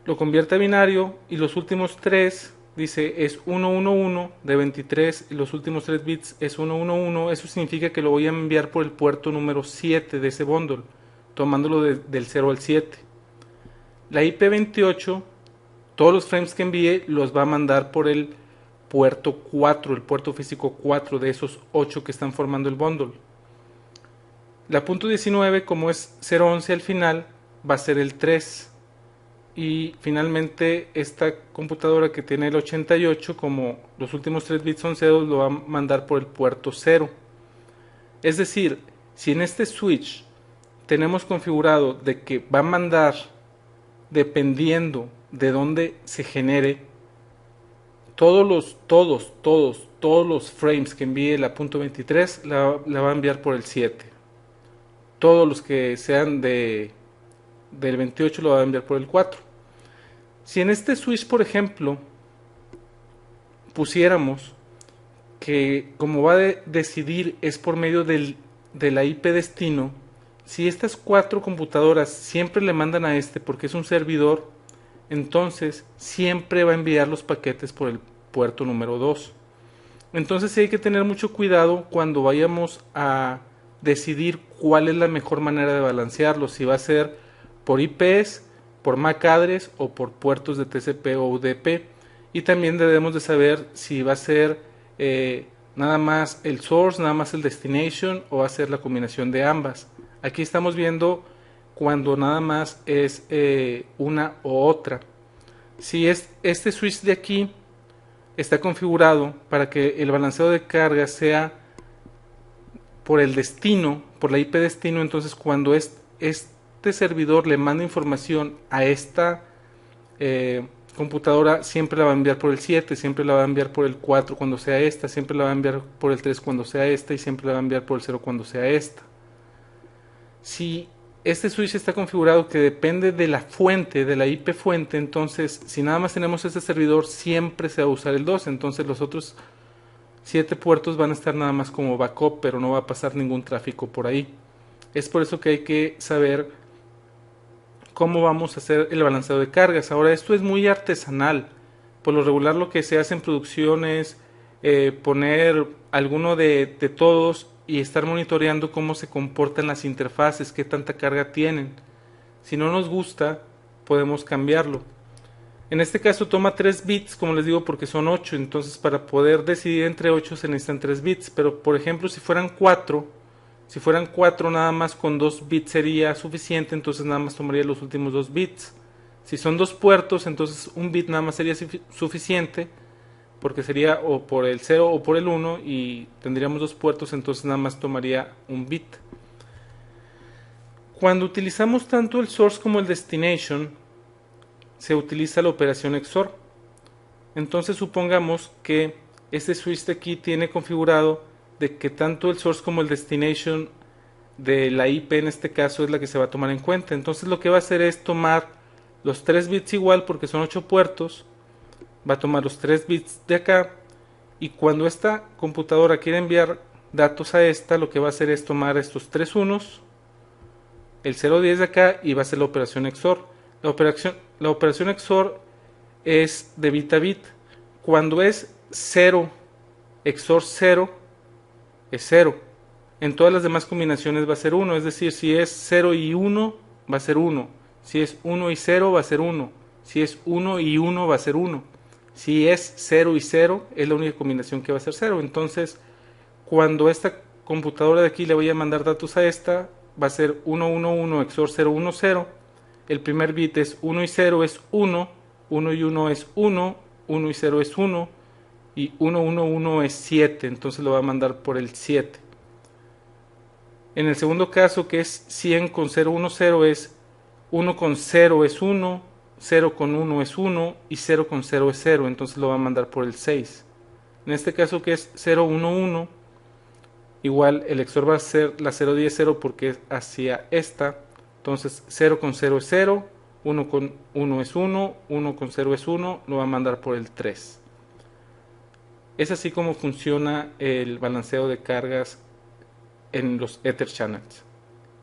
lo convierte a binario y los últimos 3, dice, es 111 de 23 y los últimos 3 bits es 111. Eso significa que lo voy a enviar por el puerto número 7 de ese bundle, tomándolo del 0 al 7. La IP28, todos los frames que envíe los va a mandar por el puerto 4, el puerto físico 4 de esos 8 que están formando el bundle. La punto 19, como es 011 al final, va a ser el 3. Y finalmente esta computadora que tiene el 88, como los últimos 3 bits son 0, lo va a mandar por el puerto 0. Es decir, si en este switch tenemos configurado de que va a mandar dependiendo de dónde se genere, todos los frames que envíe la punto 23 la va a enviar por el 7. Todos los que sean del 28 lo va a enviar por el 4. Si en este switch, por ejemplo, pusiéramos que como va a decidir es por medio de la IP destino, si estas 4 computadoras siempre le mandan a este porque es un servidor, entonces siempre va a enviar los paquetes por el puerto número 2. Entonces sí hay que tener mucho cuidado cuando vayamos a decidir cuál es la mejor manera de balancearlo, si va a ser por IPs, por MAC address o por puertos de TCP o UDP. Y también debemos de saber si va a ser nada más el source, nada más el destination, o va a ser la combinación de ambas. Aquí estamos viendo cuando nada más es una o otra. Si este switch de aquí está configurado para que el balanceo de carga sea por el destino, por la IP destino, entonces cuando este servidor le manda información a esta computadora siempre la va a enviar por el 7, siempre la va a enviar por el 4 cuando sea esta, siempre la va a enviar por el 3 cuando sea esta y siempre la va a enviar por el 0 cuando sea esta. Si este switch está configurado que depende de la fuente, de la IP fuente, entonces si nada más tenemos este servidor siempre se va a usar el 2, entonces los otros 7 puertos van a estar nada más como backup, pero no va a pasar ningún tráfico por ahí. Es por eso que hay que saber cómo vamos a hacer el balanceo de cargas. Ahora, esto es muy artesanal. Por lo regular lo que se hace en producción es poner alguno de todos y estar monitoreando cómo se comportan las interfaces, qué tanta carga tienen. Si no nos gusta, podemos cambiarlo. En este caso toma 3 bits, como les digo, porque son 8, entonces para poder decidir entre 8 se necesitan 3 bits, pero por ejemplo si fueran 4, nada más con 2 bits sería suficiente, entonces nada más tomaría los últimos 2 bits. Si son 2 puertos, entonces un bit nada más sería suficiente, porque sería o por el 0 o por el 1 y tendríamos 2 puertos, entonces nada más tomaría un bit. Cuando utilizamos tanto el source como el destination, se utiliza la operación XOR. Entonces supongamos que este switch de aquí tiene configurado de que tanto el source como el destination de la IP en este caso es la que se va a tomar en cuenta. Entonces lo que va a hacer es tomar los 3 bits igual porque son 8 puertos, va a tomar los 3 bits de acá y cuando esta computadora quiere enviar datos a esta, lo que va a hacer es tomar estos 3 unos, el 010 de acá y va a hacer la operación XOR. La operación XOR es de bit a bit. Cuando es 0 XOR 0 es 0. En todas las demás combinaciones va a ser 1, es decir, si es 0 y 1 va a ser 1. Si es 1 y 0 va a ser 1. Si es 1 y 1 va a ser 1. Si es 0 y 0 es la única combinación que va a ser 0. Entonces, cuando esta computadora de aquí le vaya a mandar datos a esta, va a ser 1, 1, 1 XOR 0, 1, 0. El primer bit es 1 y 0 es 1, 1 y 1 es 1, 1 y 0 es 1 y 1, 1, 1 es 7, entonces lo va a mandar por el 7. En el segundo caso, que es 100 con 0, 1, 0, es 1 con 0 es 1, 0 con 1 es 1 y 0 con 0 es 0, entonces lo va a mandar por el 6. En este caso, que es 0, 1, 1, igual el XOR va a ser la 0, 10, 0 porque es hacia esta. Entonces 0 con 0 es 0, 1 con 1 es 1, 1 con 0 es 1, lo va a mandar por el 3. Es así como funciona el balanceo de cargas en los Ether Channels.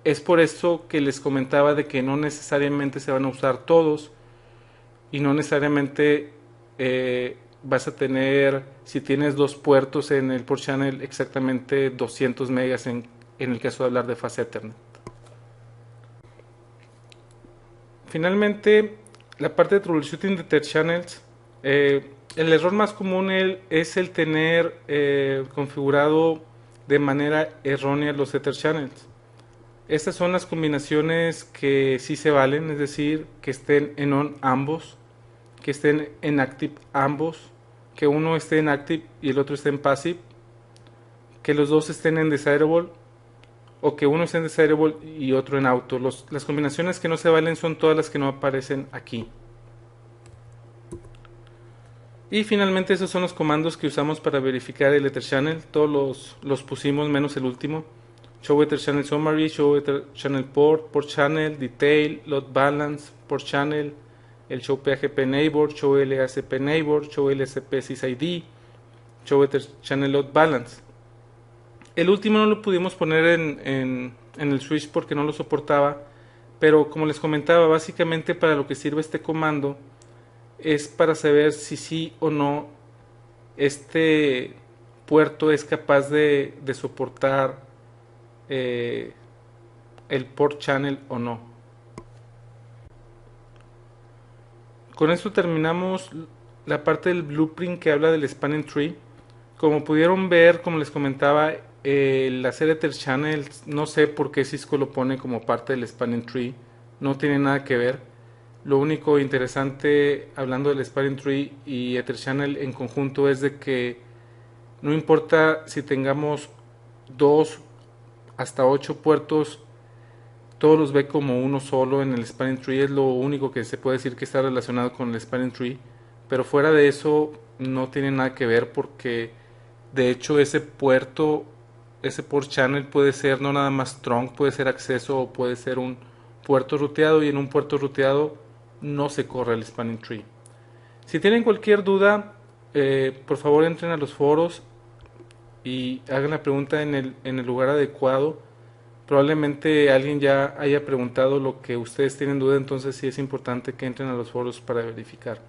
Es por eso que les comentaba de que no necesariamente se van a usar todos y no necesariamente vas a tener, si tienes 2 puertos en el port channel, exactamente 200 megas en el caso de hablar de fast Ethernet. Finalmente, la parte de troubleshooting de Ether Channels, el error más común es el tener configurado de manera errónea los Ether Channels. Estas son las combinaciones que sí se valen, es decir, que estén en on ambos, que estén en active ambos, que uno esté en active y el otro esté en passive, que los dos estén en desirable o que uno esté en desirable y otro en auto. Las combinaciones que no se valen son todas las que no aparecen aquí. Y finalmente esos son los comandos que usamos para verificar el Ether Channel. Todos los pusimos menos el último. Show Ether Channel Summary, Show Ether Channel Port, Port Channel, Detail, Load Balance, Port Channel, el Show PHP Neighbor, Show LACP Neighbor, Show LSP SysID, Show Ether Channel Load Balance. El último no lo pudimos poner en el switch porque no lo soportaba, pero como les comentaba, básicamente para lo que sirve este comando es para saber si sí o no este puerto es capaz de soportar el port channel o no. Con esto terminamos la parte del blueprint que habla del spanning tree. Como pudieron ver, como les comentaba, el hacer Ether Channels, no sé por qué Cisco lo pone como parte del spanning tree, no tiene nada que ver. Lo único interesante hablando del spanning tree y Ether Channel en conjunto es de que no importa si tengamos 2 hasta 8 puertos, todos los ve como uno solo en el spanning tree, es lo único que se puede decir que está relacionado con el spanning tree, pero fuera de eso no tiene nada que ver porque de hecho ese port channel puede ser no nada más trunk, puede ser acceso o puede ser un puerto ruteado y en un puerto ruteado no se corre el spanning tree. Si tienen cualquier duda, por favor entren a los foros y hagan la pregunta en el lugar adecuado. Probablemente alguien ya haya preguntado lo que ustedes tienen duda, entonces sí es importante que entren a los foros para verificar.